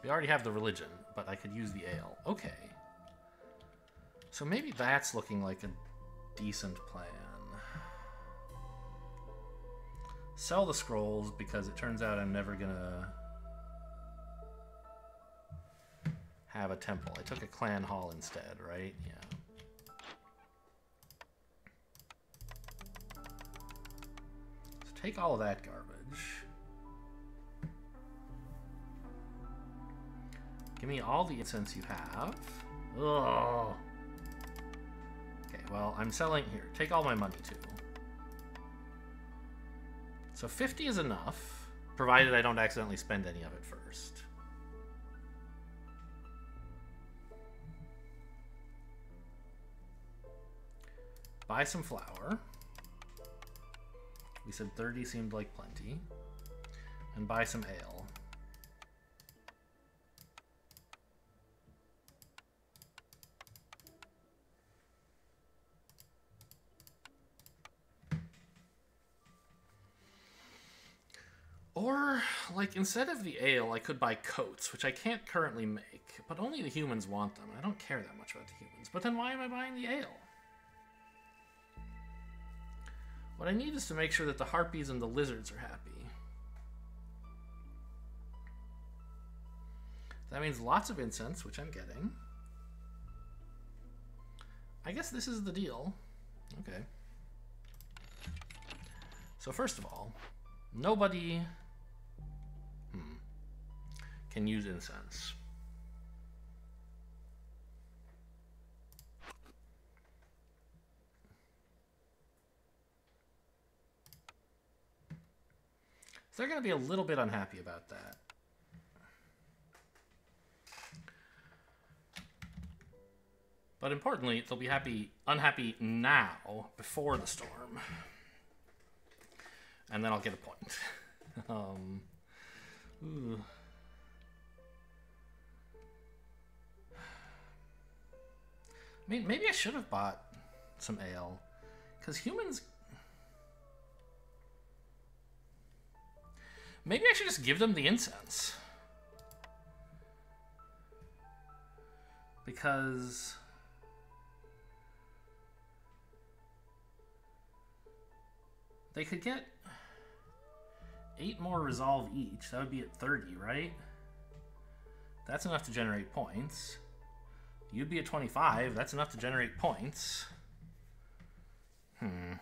We already have the religion, but I could use the ale. Okay. So maybe that's looking like a decent plan. Sell the scrolls, because it turns out I'm never gonna have a temple. I took a clan hall instead, right? Yeah. So take all of that garbage. Give me all the incense you have. Ugh. Okay, well, I'm selling here. Take all my money, too. So 50 is enough, provided I don't accidentally spend any of it first. Buy some flour. We said 30 seemed like plenty. And buy some ale. Or, like, instead of the ale, I could buy coats, which I can't currently make, but only the humans want them. I don't care that much about the humans. But then why am I buying the ale? What I need is to make sure that the harpies and the lizards are happy. That means lots of incense, which I'm getting. I guess this is the deal. Okay. So first of all, nobody can use incense. So they're going to be a little bit unhappy about that. But importantly, they'll be unhappy now, before the storm. And then I'll get a point. Ooh. I mean, maybe I should have bought some ale. Because humans... Maybe I should just give them the incense. Because... they could get 8 more resolve each. That would be at 30, right? That's enough to generate points. You'd be at 25. That's enough to generate points. Yeah,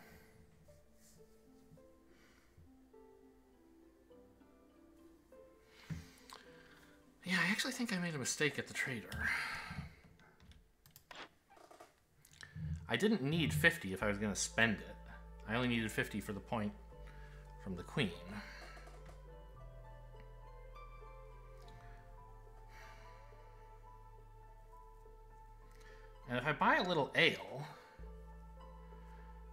I actually think I made a mistake at the trader. I didn't need 50 if I was going to spend it. I only needed 50 for the point from the queen. And if I buy a little ale,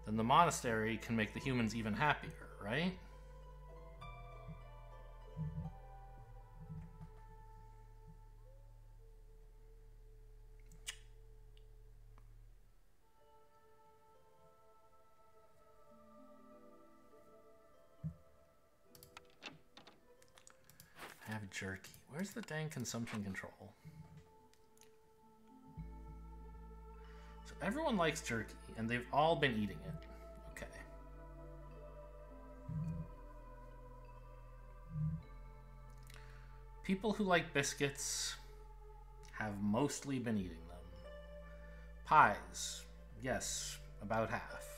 then the monastery can make the humans even happier, right? Have jerky. Where's the dang consumption control? So everyone likes jerky, and they've all been eating it. Okay. People who like biscuits have mostly been eating them. Pies, yes, about half.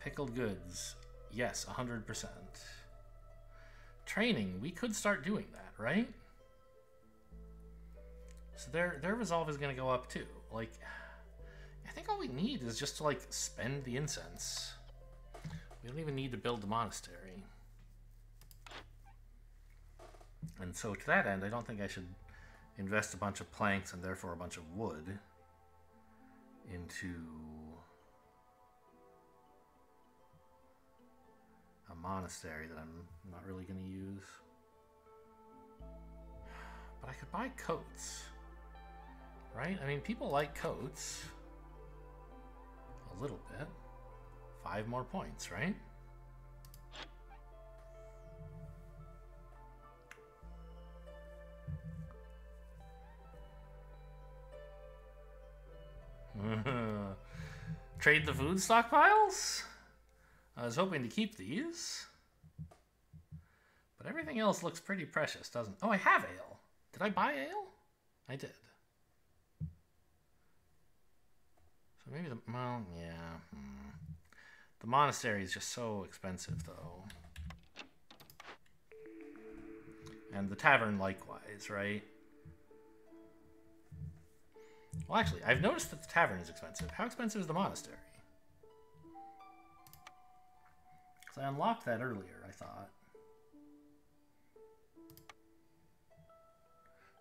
Pickled goods, yes, 100%. Training, we could start doing that, right? So their resolve is going to go up too. Like, I think all we need is just to, like, spend the incense. We don't even need to build the monastery. And so to that end, I don't think I should invest a bunch of planks and therefore a bunch of wood into a monastery that I'm not really going to use. But I could buy coats, right? I mean, people like coats a little bit. 5 more points, right? Trade the food stockpiles? I was hoping to keep these. But everything else looks pretty precious, doesn't it? Oh, I have ale. Did I buy ale? I did. So maybe the... Well, yeah. The monastery is just so expensive, though. And the tavern likewise, right? Well, actually, I've noticed that the tavern is expensive. How expensive is the monastery? Because I unlocked that earlier, I thought.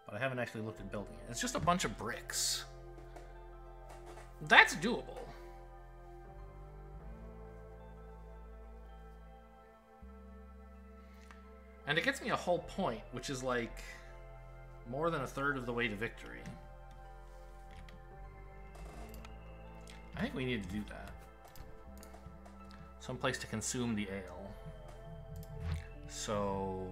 But I haven't actually looked at building it. It's just a bunch of bricks. That's doable. And it gets me a whole point, which is like more than 1/3 of the way to victory. I think we need to do that. Some place to consume the ale. So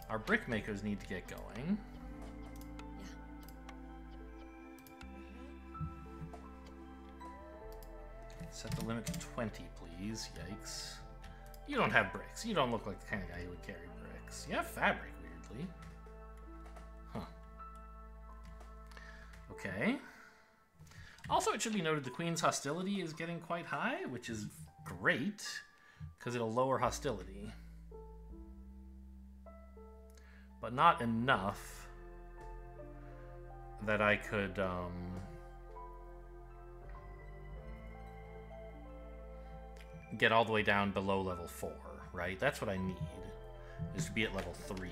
our brick makers need to get going. Set the limit to 20, please. Yikes. You don't have bricks. You don't look like the kind of guy who would carry bricks. You have fabric, weirdly. Huh. Okay. Also, it should be noted the Queen's hostility is getting quite high, which is great, because it'll lower hostility. But not enough that I could, get all the way down below level 4, right? That's what I need, is to be at level 3.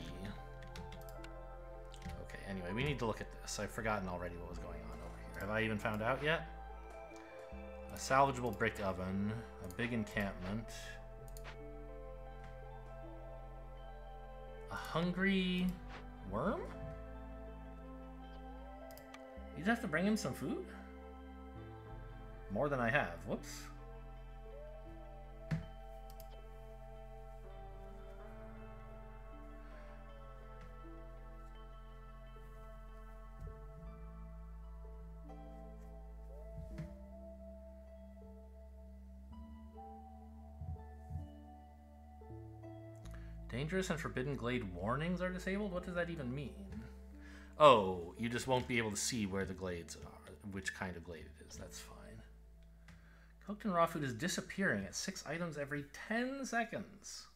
Okay, anyway, we need to look at this. I've forgotten already what was going on over here. Have I even found out yet? A salvageable brick oven, a big encampment, a hungry worm? You just have to bring him some food? More than I have. Whoops. Dangerous and forbidden glade warnings are disabled? What does that even mean? Oh, you just won't be able to see where the glades are, which kind of glade it is. That's fine. Cooked and raw food is disappearing at 6 items every 10 seconds.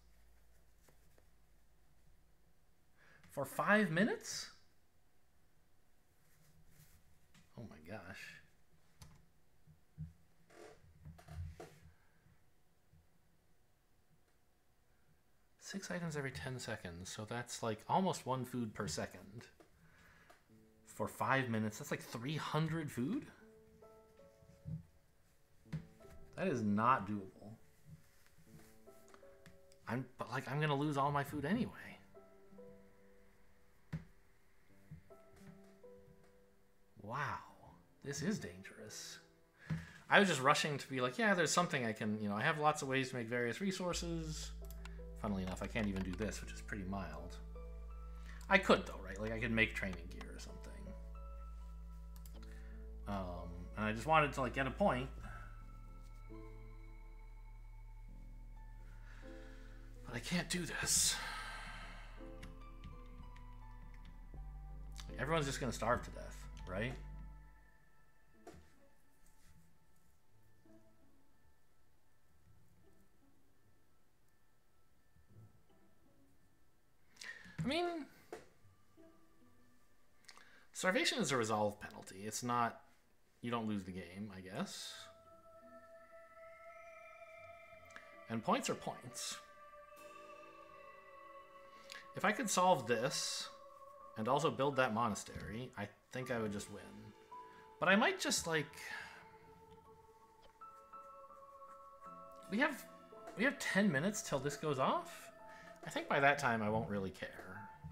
For 5 minutes? Oh my gosh. Six items every 10 seconds, so that's like almost 1 food per second. for 5 minutes. That's like 300 food? That is not doable. But like I'm gonna lose all my food anyway. Wow, this is dangerous. I was just rushing to be like, yeah, there's something I can, I have lots of ways to make various resources. Funnily enough, I can't even do this, which is pretty mild. I could though, right? Like I could make training gear or something. And I just wanted to like get a point. But I can't do this. Everyone's just gonna starve to death, right? I mean, starvation is a resolve penalty. It's not, you don't lose the game, I guess. And points are points. If I could solve this and also build that monastery, I think I would just win. But I might just like... We have 10 minutes till this goes off? I think by that time I won't really care.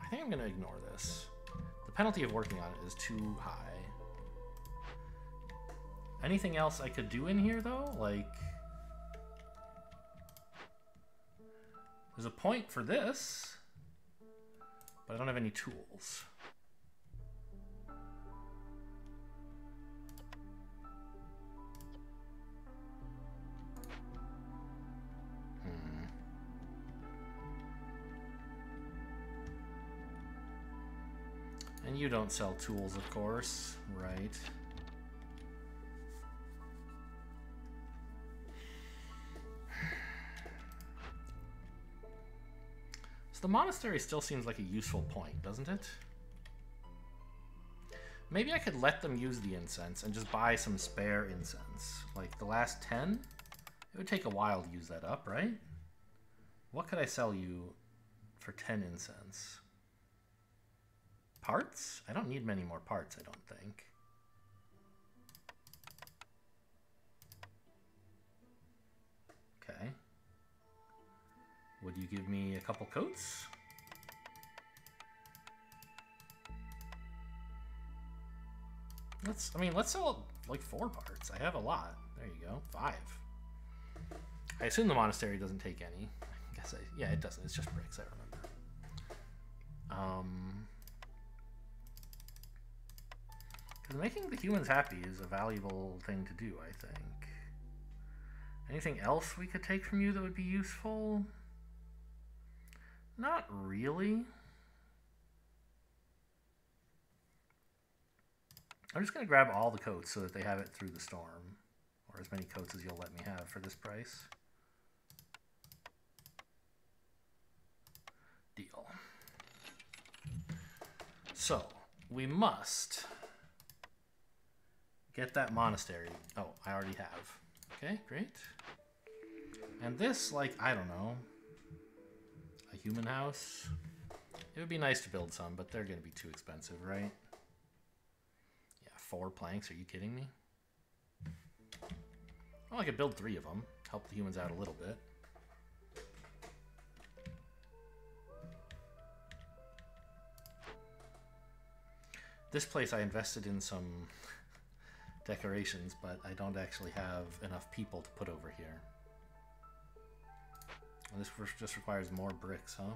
I think I'm going to ignore this. The penalty of working on it is too high. Anything else I could do in here, though? Like... There's a point for this, but I don't have any tools. And you don't sell tools, of course, right? So the monastery still seems like a useful point, doesn't it? Maybe I could let them use the incense and just buy some spare incense. Like the last 10? It would take a while to use that up, right? What could I sell you for 10 incense? Parts? I don't need many more parts, I don't think. Okay. Would you give me a couple coats? Let's sell like 4 parts. I have a lot. There you go. 5. I assume the monastery doesn't take any. Yeah, it doesn't. It's just bricks, I remember. Because making the humans happy is a valuable thing to do, I think. Anything else we could take from you that would be useful? Not really. I'm just going to grab all the coats so that they have it through the storm. Or as many coats as you'll let me have for this price. Deal. So, we must get that monastery. Oh, I already have. Okay, great. And this, like, I don't know. A human house? It would be nice to build some, but they're going to be too expensive, right? Yeah, 4 planks. Are you kidding me? Well, I could build 3 of them. Help the humans out a little bit. This place I invested in some decorations, but I don't actually have enough people to put over here. And this just requires more bricks, huh?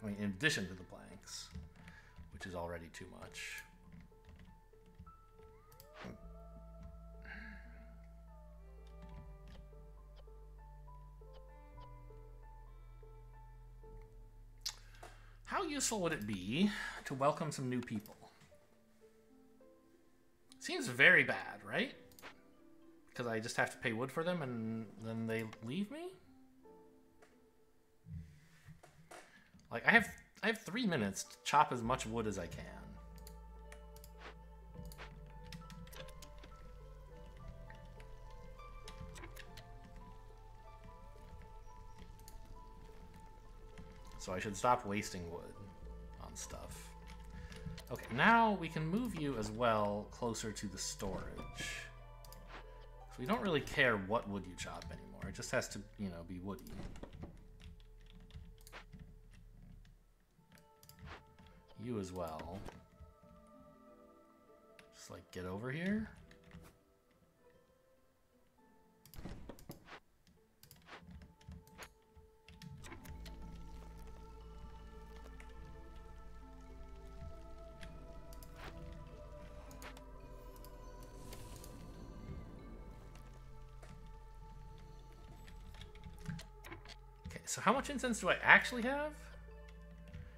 I mean, in addition to the planks, which is already too much. How useful would it be to welcome some new people? Seems very bad, right? Because I just have to pay wood for them and then they leave me? Like, I have 3 minutes to chop as much wood as I can. So I should stop wasting wood on stuff. Okay, now we can move you as well closer to the storage. So we don't really care what wood you chop anymore. It just has to, you know, be woody. You as well. Just like get over here. Okay, so how much incense do I actually have?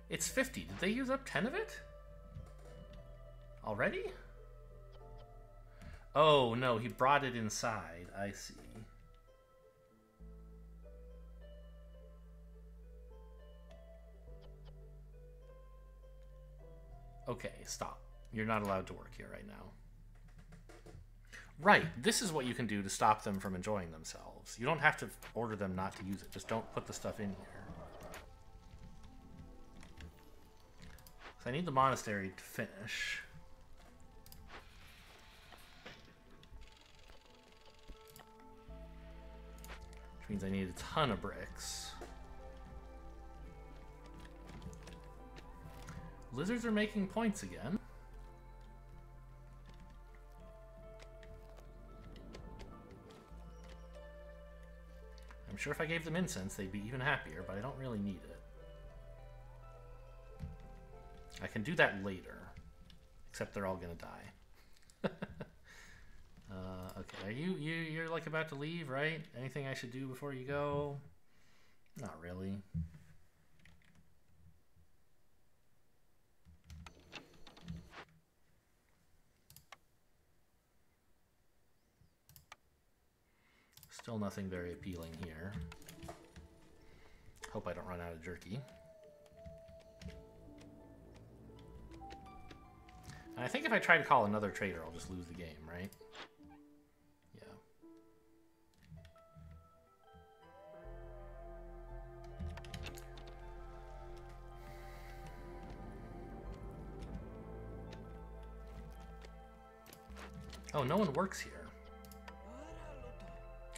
It's 50. Did they use up 10 of it? Already? Oh, no, he brought it inside. I see. Okay, stop. You're not allowed to work here right now. Right, this is what you can do to stop them from enjoying themselves. You don't have to order them not to use it. Just don't put the stuff in here. So I need the monastery to finish. Which means I need a ton of bricks. Lizards are making points again. I'm sure if I gave them incense, they'd be even happier, but I don't really need it. I can do that later, except they're all gonna die. Okay, you're like about to leave, right? Anything I should do before you go? Not really. Still nothing very appealing here. Hope I don't run out of jerky. And I think if I try to call another trader, I'll just lose the game, right? Yeah. Oh, no one works here.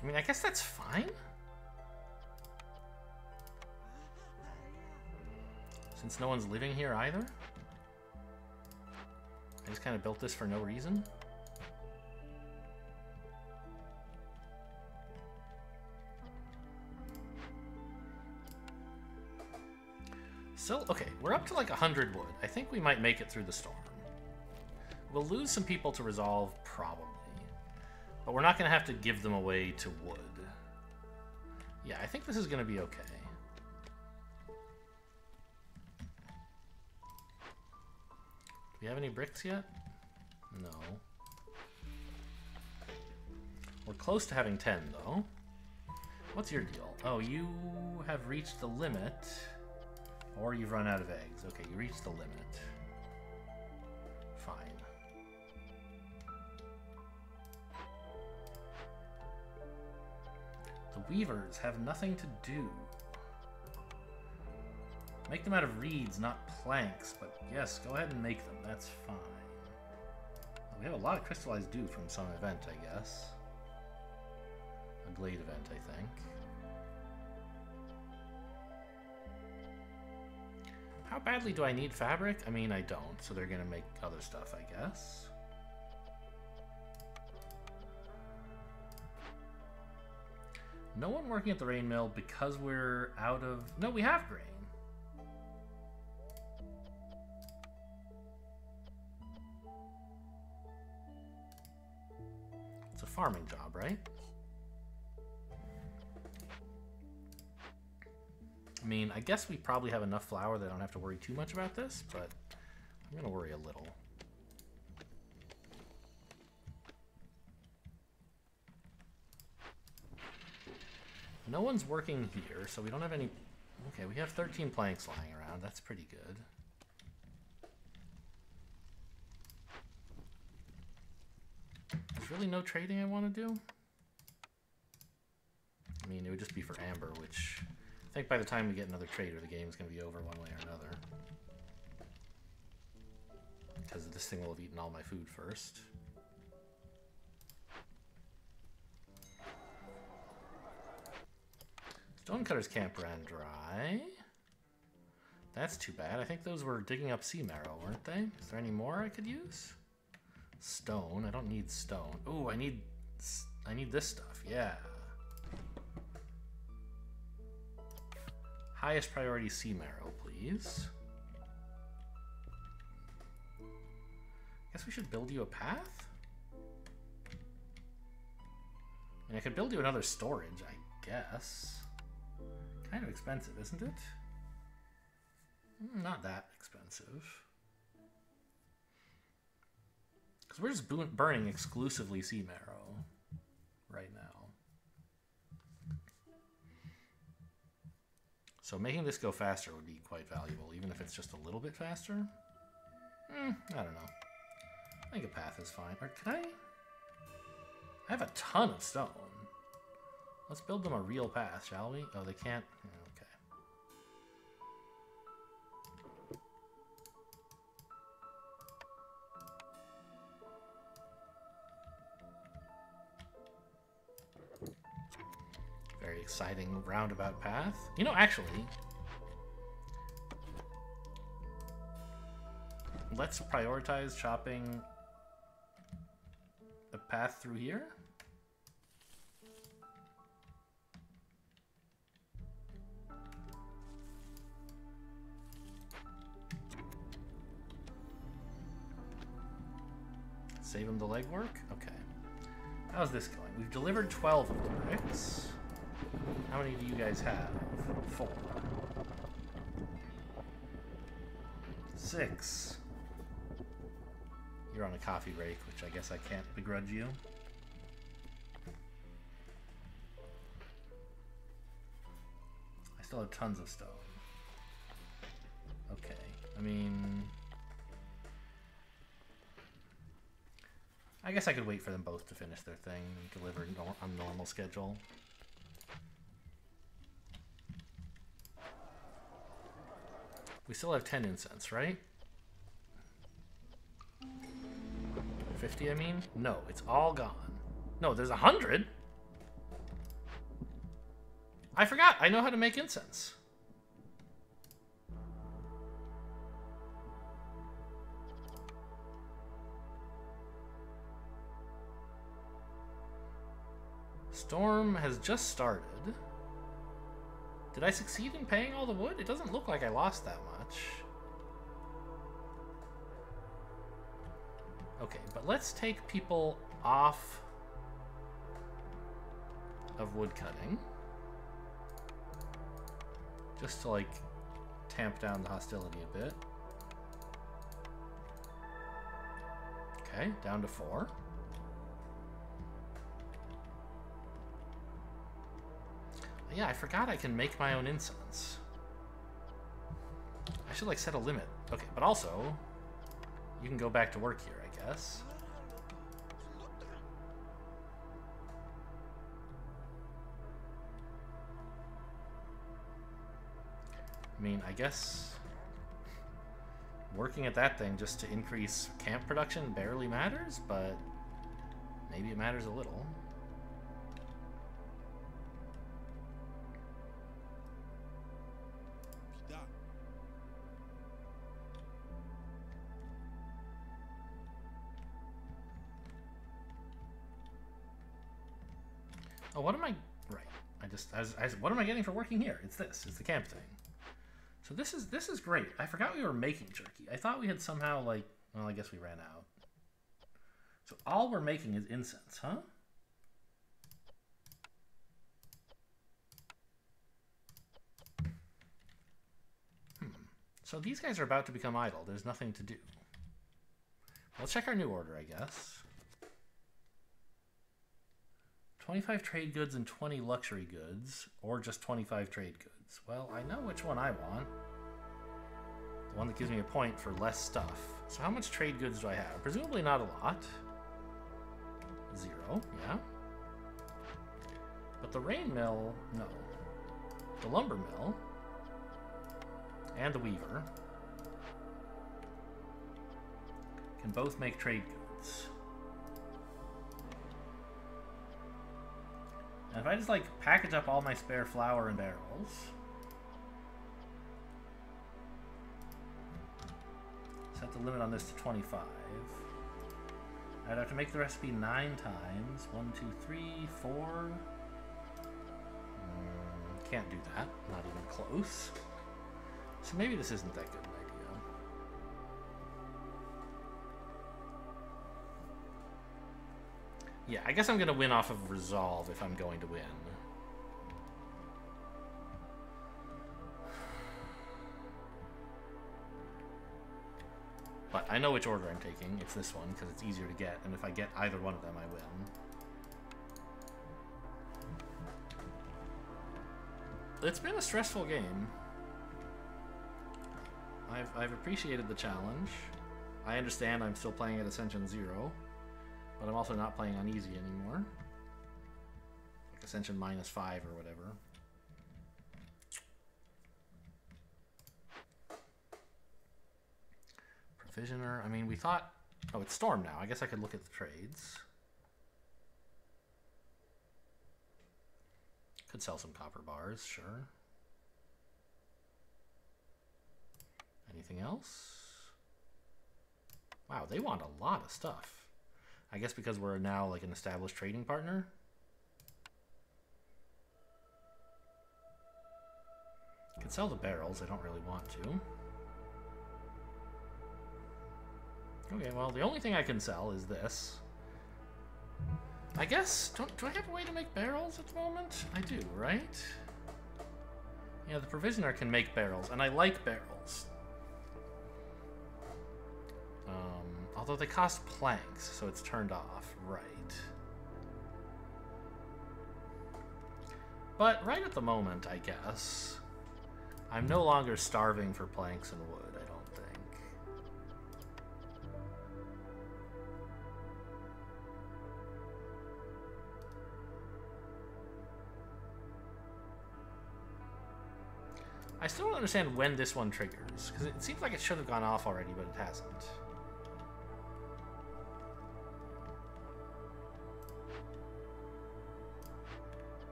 I mean, I guess that's fine. Since no one's living here either. I just kind of built this for no reason. So, okay, we're up to like 100 wood. I think we might make it through the storm. We'll lose some people to resolve, probably. But we're not going to have to give them away to wood. Yeah, I think this is going to be okay. Do we have any bricks yet? No. We're close to having 10, though. What's your deal? Oh, you have reached the limit. Or you've run out of eggs. Okay, you reached the limit. Fine. The weavers have nothing to do. Make them out of reeds, not planks, but yes, go ahead and make them. That's fine. We have a lot of crystallized dew from some event, I guess. A glade event, I think. How badly do I need fabric? I mean, I don't, so they're gonna make other stuff, I guess. No one working at the rain mill because we're out of... No, we have grain. It's a farming job, right? I mean, I guess we probably have enough flour that I don't have to worry too much about this, but I'm going to worry a little. No one's working here, so we don't have any... Okay, we have 13 planks lying around. That's pretty good. There's really no trading I want to do. I mean, it would just be for amber, which... I think by the time we get another trader, the game's going to be over one way or another. this thing will have eaten all my food first. Stonecutters Camp ran dry. That's too bad. I think those were digging up sea marrow, weren't they? Is there any more I could use? Stone. I don't need stone. Ooh, I need this stuff. Yeah. Highest priority sea marrow, please. Guess we should build you a path? I mean, I could build you another storage, I guess. Kind of expensive, isn't it? Not that expensive. Because we're just burning exclusively sea marrow right now. So making this go faster would be quite valuable, even if it's just a little bit faster. I don't know. I think a path is fine. Or could I have a ton of stone. Let's build them a real path, shall we? Oh, they can't. Okay. Very exciting roundabout path. You know, actually, let's prioritize chopping a path through here. Save him the legwork? Okay. How's this going? We've delivered 12 of the bricks. How many do you guys have? 4. 6. You're on a coffee break, which I guess I can't begrudge you. I still have tons of stone. Okay. I mean, I guess I could wait for them both to finish their thing and deliver on normal schedule. We still have 10 incense, right? 50, I mean? No, it's all gone. No, there's 100? I forgot, I know how to make incense. Storm has just started. Did I succeed in paying all the wood? It doesn't look like I lost that much. Okay, but let's take people off of wood cutting. Just to, like, tamp down the hostility a bit. Okay, down to 4. Yeah, I forgot I can make my own incense. I should, like, set a limit. Okay, but also, you can go back to work here, I guess. I mean, I guess working at that thing just to increase camp production barely matters, but maybe it matters a little. Oh, what am I... Right. what am I getting for working here? It's this. It's the camp thing. So this is great. I forgot we were making jerky. I thought we had somehow, like... Well, I guess we ran out. So all we're making is incense, huh? So these guys are about to become idle. There's nothing to do. Let's check our new order, I guess. 25 trade goods and 20 luxury goods, or just 25 trade goods. Well, I know which one I want. The one that gives me a point for less stuff. So how much trade goods do I have? Presumably not a lot. 0, yeah. But the rain mill, no. The lumber mill, and the weaver Can both make trade goods. And if I just like package up all my spare flour and barrels, set the limit on this to 25. I'd have to make the recipe 9 times. 1, 2, 3, 4. Can't do that. Not even close. So maybe this isn't that good an idea. Yeah, I guess I'm going to win off of resolve if I'm going to win. But I know which order I'm taking. It's this one, because it's easier to get, and if I get either one of them, I win. It's been a stressful game. I've appreciated the challenge. I understand I'm still playing at Ascension 0, but I'm also not playing on easy anymore. Like Ascension -5 or whatever. Provisioner, I mean, we thought... Oh, it's Storm now. I guess I could look at the trades. Could sell some copper bars, sure. Anything else? Wow, they want a lot of stuff. I guess because we're now like an established trading partner. Could sell the barrels, I don't really want to. Okay, well, the only thing I can sell is this. I guess, do I have a way to make barrels at the moment? I do, right? Yeah, the provisioner can make barrels, and I like barrels. Although they cost planks, so it's turned off, right. But right at the moment, I guess, I'm no longer starving for planks and wood, I don't think. I still don't understand when this one triggers, because it seems like it should have gone off already, but it hasn't.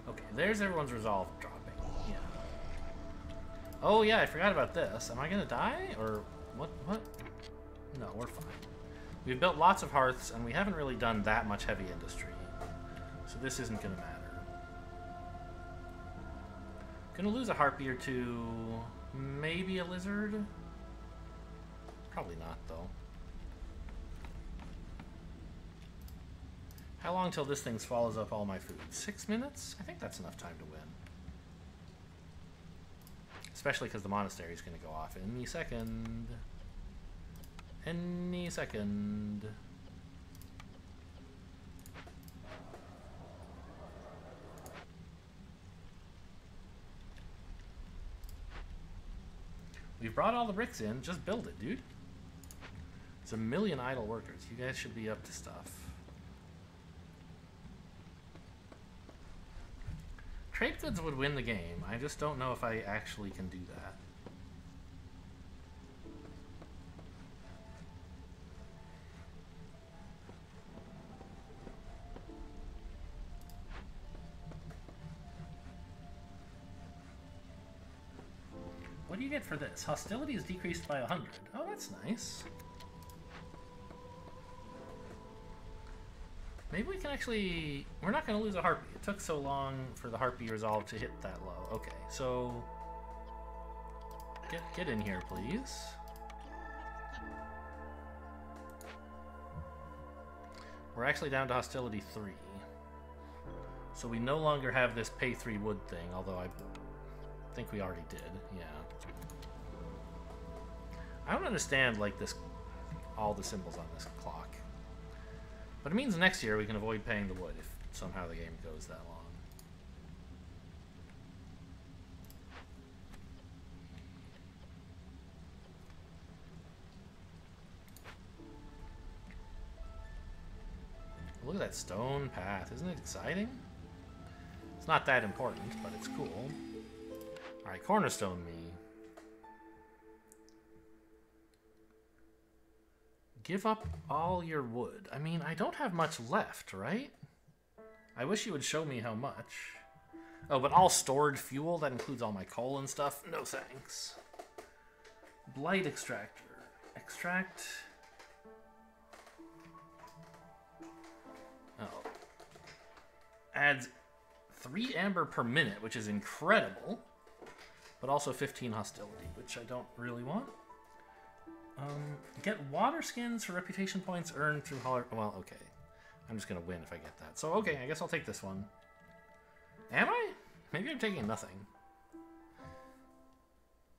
Okay, there's everyone's resolve dropping. Yeah. Oh yeah, I forgot about this. Am I gonna die? Or what? No, we're fine. We've built lots of hearths, and we haven't really done that much heavy industry. So this isn't gonna matter. Gonna lose a harpy or two. Maybe a lizard? Probably not, though. How long till this thing swallows up all my food? 6 minutes? I think that's enough time to win. Especially because the monastery is going to go off any second. Any second. We've brought all the bricks in. Just build it, dude. There's a million idle workers. You guys should be up to stuff. Trade goods would win the game. I just don't know if I actually can do that. What do you get for this? Hostility is decreased by 100. Oh, that's nice. Maybe we can actually... We're not going to lose a harpy. It took so long for the harpy resolve to hit that low. Okay, so... Get in here, please. We're actually down to hostility 3. So we no longer have this pay 3 wood thing, although I think we already did. Yeah. I don't understand, like, this... all the symbols on this clock. But it means next year we can avoid paying the wood if somehow the game goes that long. Look at that stone path. Isn't it exciting? It's not that important, but it's cool. Alright, cornerstone me. Give up all your wood. I mean, I don't have much left, right? I wish you would show me how much. Oh, but all stored fuel? That includes all my coal and stuff? No thanks. Blight extractor. Extract. Oh. Adds 3 amber per minute, which is incredible. But also 15 hostility, which I don't really want. Get water skins for reputation points earned through holler. Well, okay. I'm just gonna win if I get that. So, okay, I guess I'll take this one. Am I? Maybe I'm taking nothing.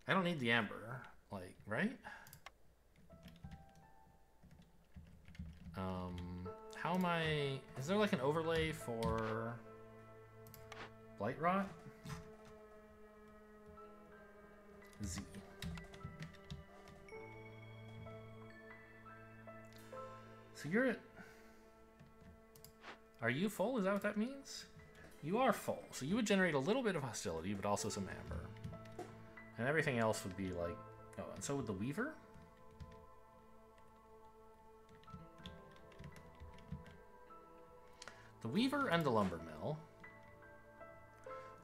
I don't need the amber. Like, right? How am I... Is there like an overlay for... Blight Rot? Z. So you're at... Are you full? Is that what that means? You are full. So you would generate a little bit of hostility, but also some amber. And everything else would be like... Oh, and so would the Weaver? The Weaver and the Lumber Mill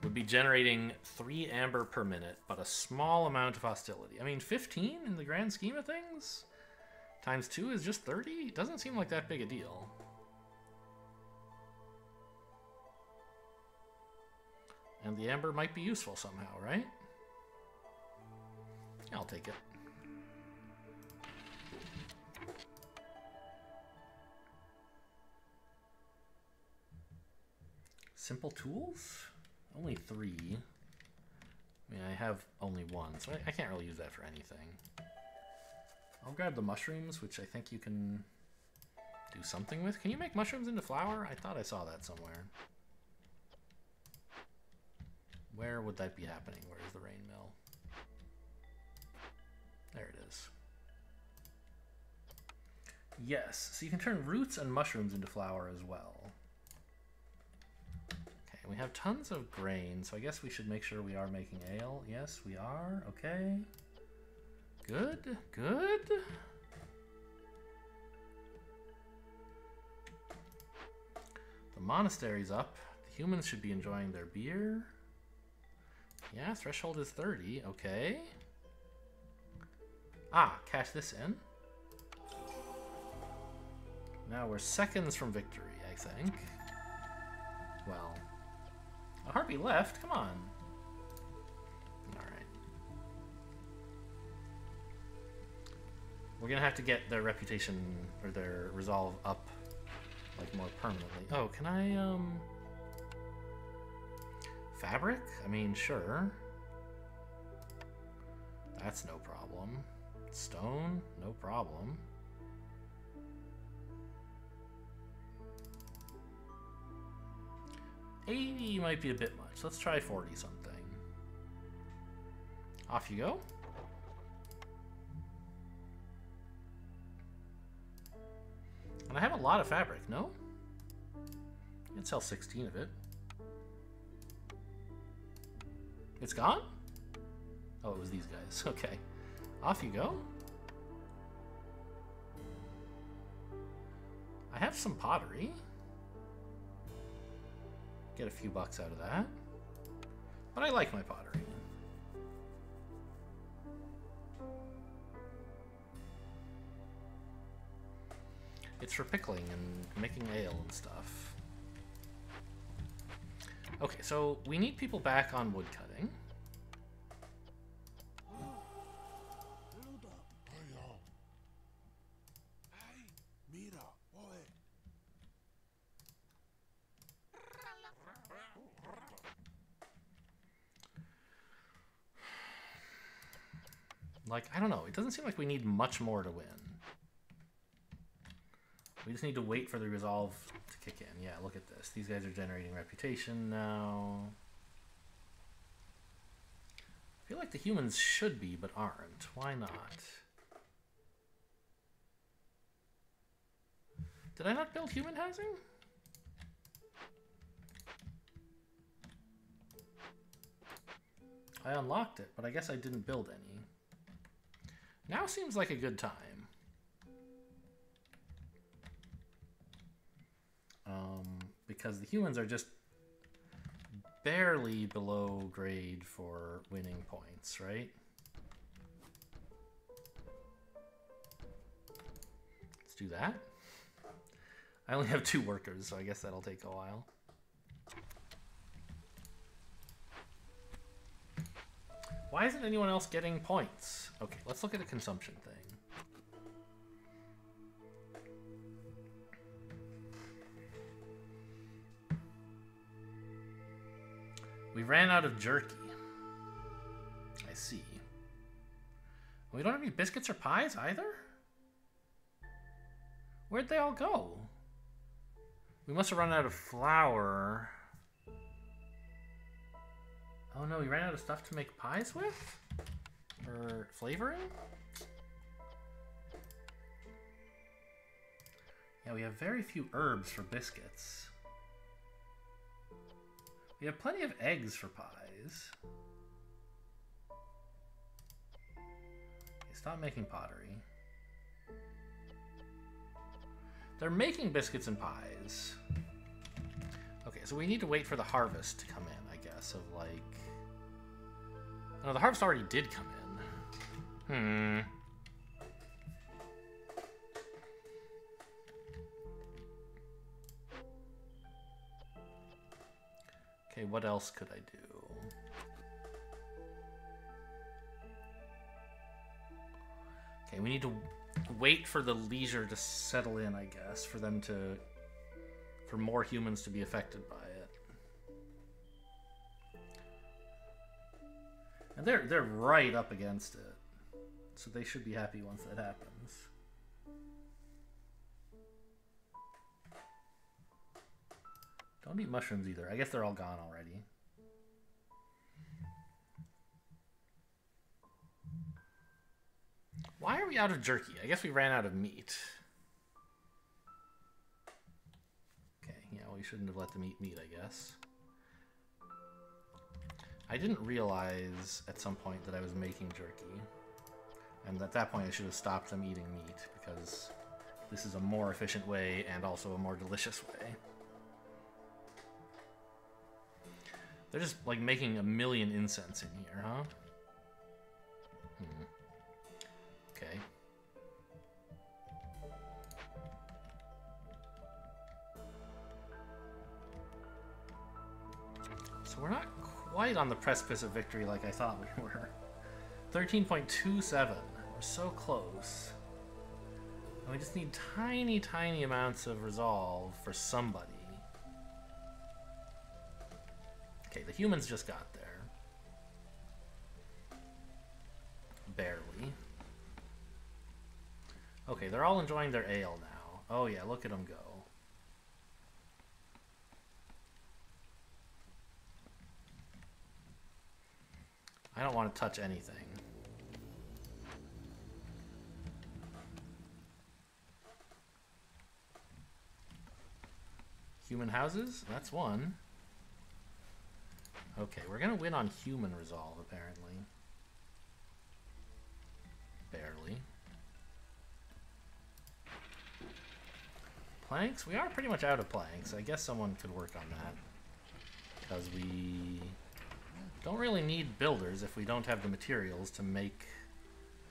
would be generating 3 amber per minute, but a small amount of hostility. I mean, 15 in the grand scheme of things? Times 2 is just 30? It doesn't seem like that big a deal. And the amber might be useful somehow, right? I'll take it. Simple tools? Only 3. I mean, I have only 1, so I can't really use that for anything. I'll grab the mushrooms, which I think you can do something with. Can you make mushrooms into flour? I thought I saw that somewhere. Where would that be happening? Where is the rain mill? There it is. Yes, so you can turn roots and mushrooms into flour as well. Okay, we have tons of grain, so I guess we should make sure we are making ale. Yes, we are. Okay. Good, good. The monastery's up. The humans should be enjoying their beer. Yeah, threshold is 30. Okay. Ah, cash this in. Now we're seconds from victory, I think. Well, a harpy left. Come on. Alright. We're gonna have to get their reputation or their resolve up, like, more permanently. Oh, can I, fabric? I mean, sure. That's no problem. Stone? No problem. $80 might be a bit much. Let's try 40 something. Off you go. And I have a lot of fabric, no? I can sell 16 of it. It's gone? Oh, it was these guys. Okay. Off you go. I have some pottery. Get a few bucks out of that. But I like my pottery. It's for pickling and making ale and stuff. Okay, so we need people back on wood cutting. Like, I don't know. It doesn't seem like we need much more to win. We just need to wait for the resolve to kick in. Yeah, look at this. These guys are generating reputation now. I feel like the humans should be, but aren't. Why not? Did I not build human housing? I unlocked it, but I guess I didn't build any. Now seems like a good time. Because the humans are just barely below grade for winning points, right? Let's do that. I only have 2 workers, so I guess that'll take a while. Why isn't anyone else getting points? Okay, let's look at the consumption thing. We ran out of jerky. I see. We don't have any biscuits or pies either? Where'd they all go? We must have run out of flour. Oh no, we ran out of stuff to make pies with? Or flavoring? Yeah, we have very few herbs for biscuits. We have plenty of eggs for pies. Okay, stop making pottery. They're making biscuits and pies. Okay, so we need to wait for the harvest to come in, I guess, of like... No, the harvest already did come in. Okay, what else could I do? Okay, we need to wait for the leisure to settle in, I guess, for them to... for more humans to be affected by it. And they're right up against it. So they should be happy once that happens. Don't eat mushrooms either. I guess they're all gone already. Why are we out of jerky? I guess we ran out of meat. Okay, yeah, we shouldn't have let them eat meat, I guess. I didn't realize at some point that I was making jerky. And at that point I should have stopped them eating meat, because this is a more efficient way and also a more delicious way. They're just like making a million incense in here, huh? Okay. So we're not quite on the precipice of victory like I thought we were. 13.27. We're so close. And we just need tiny, tiny amounts of resolve for somebody. Okay, the humans just got there. Barely. Okay, they're all enjoying their ale now. Oh yeah, look at them go. I don't want to touch anything. Human houses? That's one. Okay, we're gonna win on human resolve, apparently. Barely. Planks? We are pretty much out of planks. I guess someone could work on that. Because we don't really need builders if we don't have the materials to make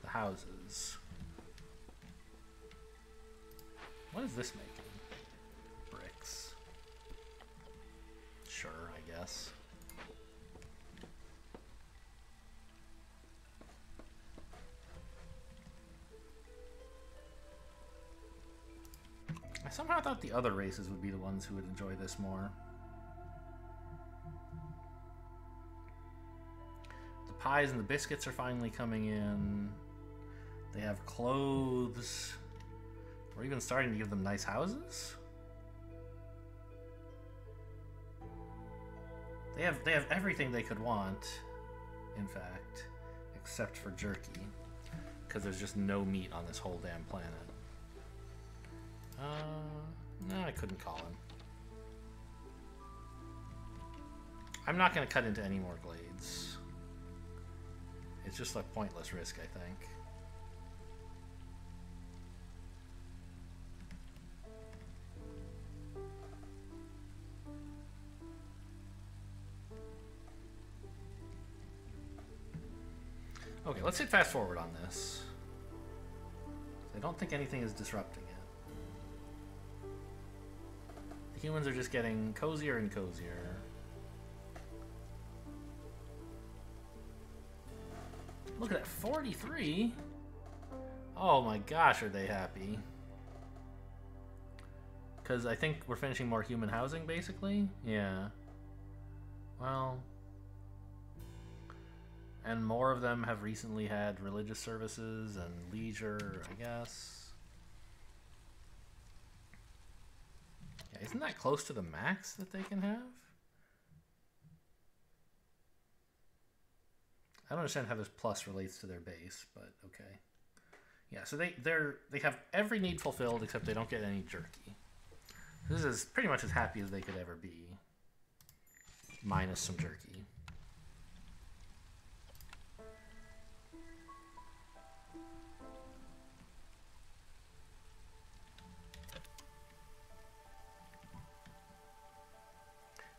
the houses. What is this making? Bricks. Sure, I guess. I somehow thought the other races would be the ones who would enjoy this more. The pies and the biscuits are finally coming in. They have clothes. We're even starting to give them nice houses. They have everything they could want, in fact, except for jerky, because there's just no meat on this whole damn planet. No, I couldn't call him. I'm not going to cut into any more glades. It's just a pointless risk, I think. Okay, let's hit fast forward on this. I don't think anything is disrupting it. The humans are just getting cozier and cozier. Look at that, 43? Oh my gosh, are they happy? Because I think we're finishing more human housing, basically? Yeah. Well... And more of them have recently had religious services and leisure, I guess. Yeah, isn't that close to the max that they can have? I don't understand how this plus relates to their base, but okay. Yeah, so they have every need fulfilled except they don't get any jerky. This is pretty much as happy as they could ever be. Minus some jerky.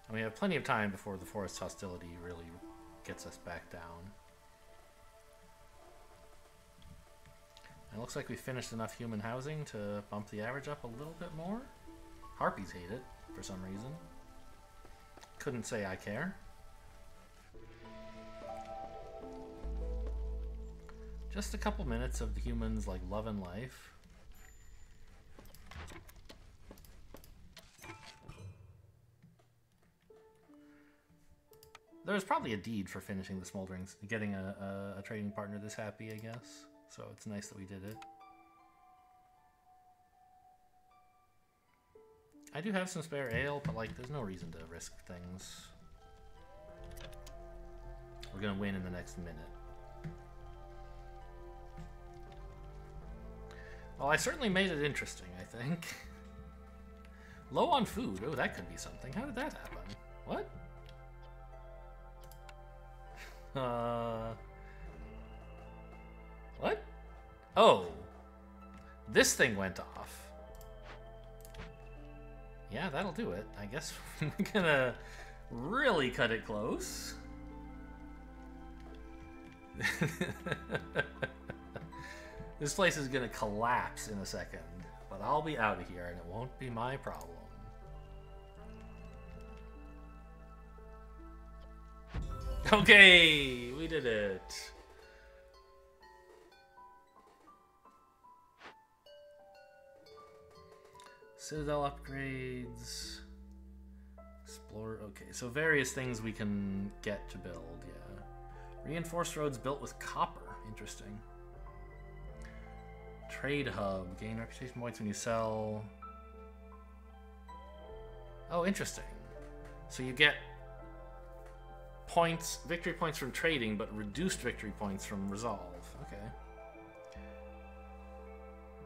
And we have plenty of time before the forest hostility really gets us back down. It looks like we finished enough human housing to bump the average up a little bit more. Harpies hate it, for some reason. Couldn't say I care. Just a couple minutes of the humans, like, loving life. There's probably a deed for finishing the smoldering, getting a trading partner this happy, I guess. So it's nice that we did it. I do have some spare ale, but like, there's no reason to risk things. We're gonna win in the next minute. Well, I certainly made it interesting, I think. Low on food. Oh, that could be something. How did that happen? What? What? Oh. This thing went off. Yeah, that'll do it. I guess we're gonna really cut it close. This place is gonna collapse in a second, but I'll be out of here and it won't be my problem. Okay, we did it. Citadel upgrades. Explore. Okay, so various things we can get to build, yeah. Reinforced roads built with copper. Interesting. Trade hub. Gain reputation points when you sell. Oh, interesting. So you get points, victory points from trading, but reduced victory points from resolve. Okay.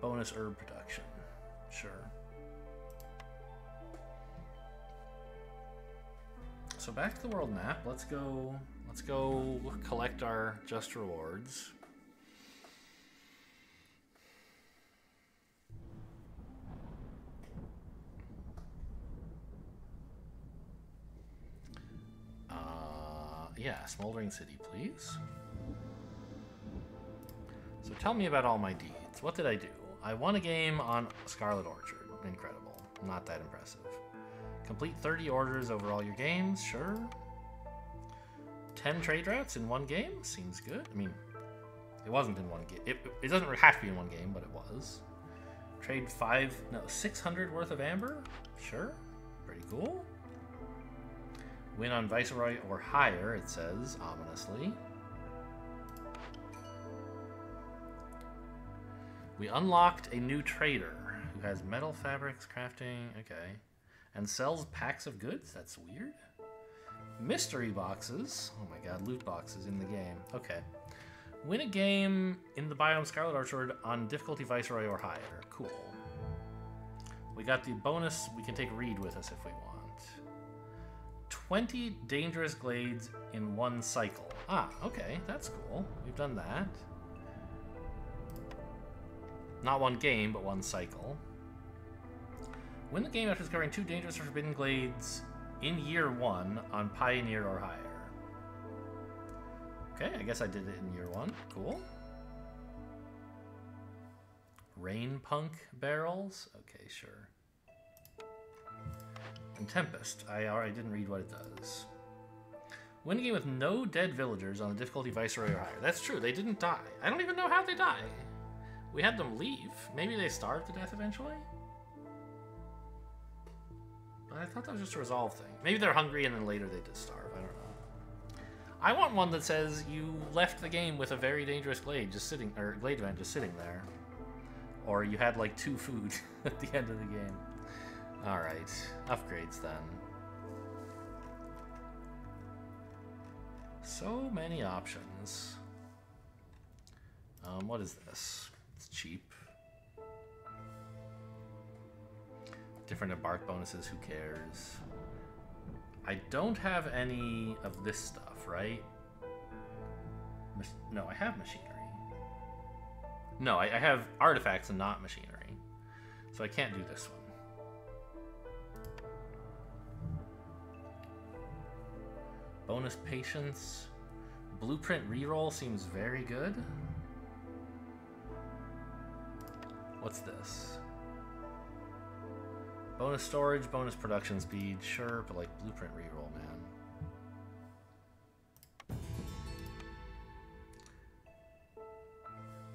Bonus herb production. Sure. So back to the world map. Let's go collect our just rewards. Yeah, Smoldering City, please. So tell me about all my deeds. What did I do? I won a game on Scarlet Orchard. Incredible. Not that impressive. Complete 30 orders over all your games. Sure. 10 trade routes in one game? Seems good. I mean, it wasn't in one game. It doesn't have to be in one game, but it was. Trade 600 worth of amber? Sure. Pretty cool. Win on Viceroy or higher, it says, ominously. We unlocked a new trader who has metal fabrics, crafting, okay. And sells packs of goods? That's weird. Mystery boxes. Oh my god, loot boxes in the game. Okay. Win a game in the biome Scarlet Orchard on difficulty Viceroy or higher. Cool. We got the bonus, we can take Reed with us if we want. 20 dangerous glades in one cycle. Ah, okay, that's cool. We've done that. Not one game, but one cycle. Win the game after discovering 2 dangerous or forbidden glades in year 1 on Pioneer or higher. Okay, I guess I did it in year 1. Cool. Rain Punk barrels? Okay, sure. And Tempest. I already didn't read what it does. Win a game with no dead villagers on the difficulty Viceroy or higher. That's true, they didn't die. I don't even know how they die. We had them leave. Maybe they starved to death eventually? But I thought that was just a resolve thing. Maybe they're hungry and then later they did starve. I don't know. I want one that says you left the game with a very dangerous glade just sitting, or glade event just sitting there. Or you had like 2 food at the end of the game. Alright, upgrades then. So many options. What is this? It's cheap. Different embark bonuses, who cares? I don't have any of this stuff, right? No, I have machinery. No, I have artifacts and not machinery. So I can't do this one. Bonus patience. Blueprint reroll seems very good. What's this? Bonus storage, bonus production speed, sure, but like blueprint reroll, man.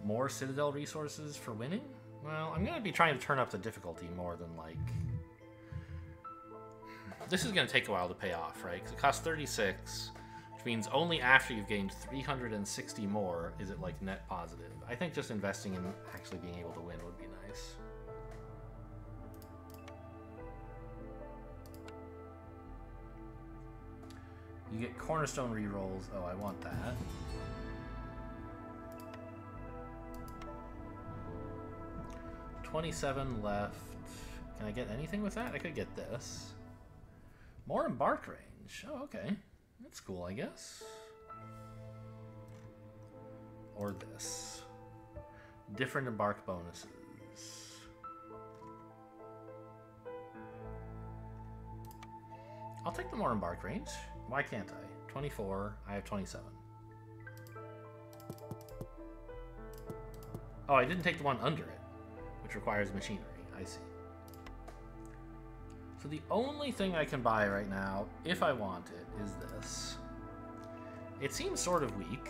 More Citadel resources for winning? Well, I'm going to be trying to turn up the difficulty more than like... This is going to take a while to pay off, right? Because it costs 36, which means only after you've gained 360 more is it like net positive. I think just investing in actually being able to win would be nice. You get cornerstone rerolls. Oh, I want that. $27 left. Can I get anything with that? I could get this. More embark range. Oh, okay. That's cool, I guess. Or this. Different embark bonuses. I'll take the more embark range. Why can't I? 24. I have 27. Oh, I didn't take the one under it, which requires machinery. I see. So the only thing I can buy right now, if I want it, is this. It seems sort of weak.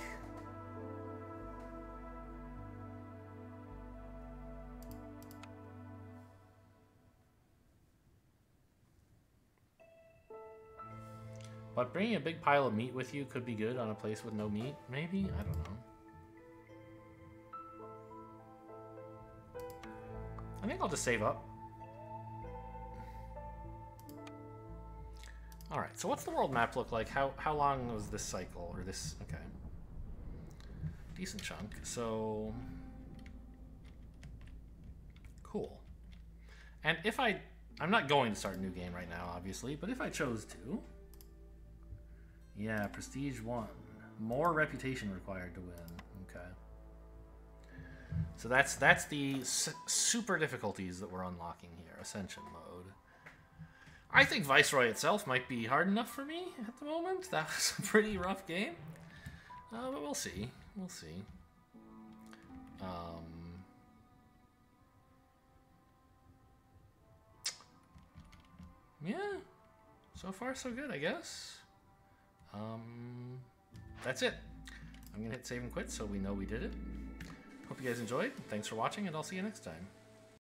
But bringing a big pile of meat with you could be good on a place with no meat, maybe? I don't know. I think I'll just save up. Alright, so what's the world map look like? How long was this cycle? Or this... Okay. Decent chunk. So... Cool. And if I'm not going to start a new game right now, obviously, but if I chose to... Yeah, Prestige 1. More reputation required to win. Okay. So that's the super difficulties that we're unlocking here. Ascension mode. I think Viceroy itself might be hard enough for me at the moment. That was a pretty rough game. But we'll see. We'll see. Yeah. So far, so good, I guess. That's it. I'm going to hit save and quit so we know we did it. Hope you guys enjoyed. Thanks for watching, and I'll see you next time.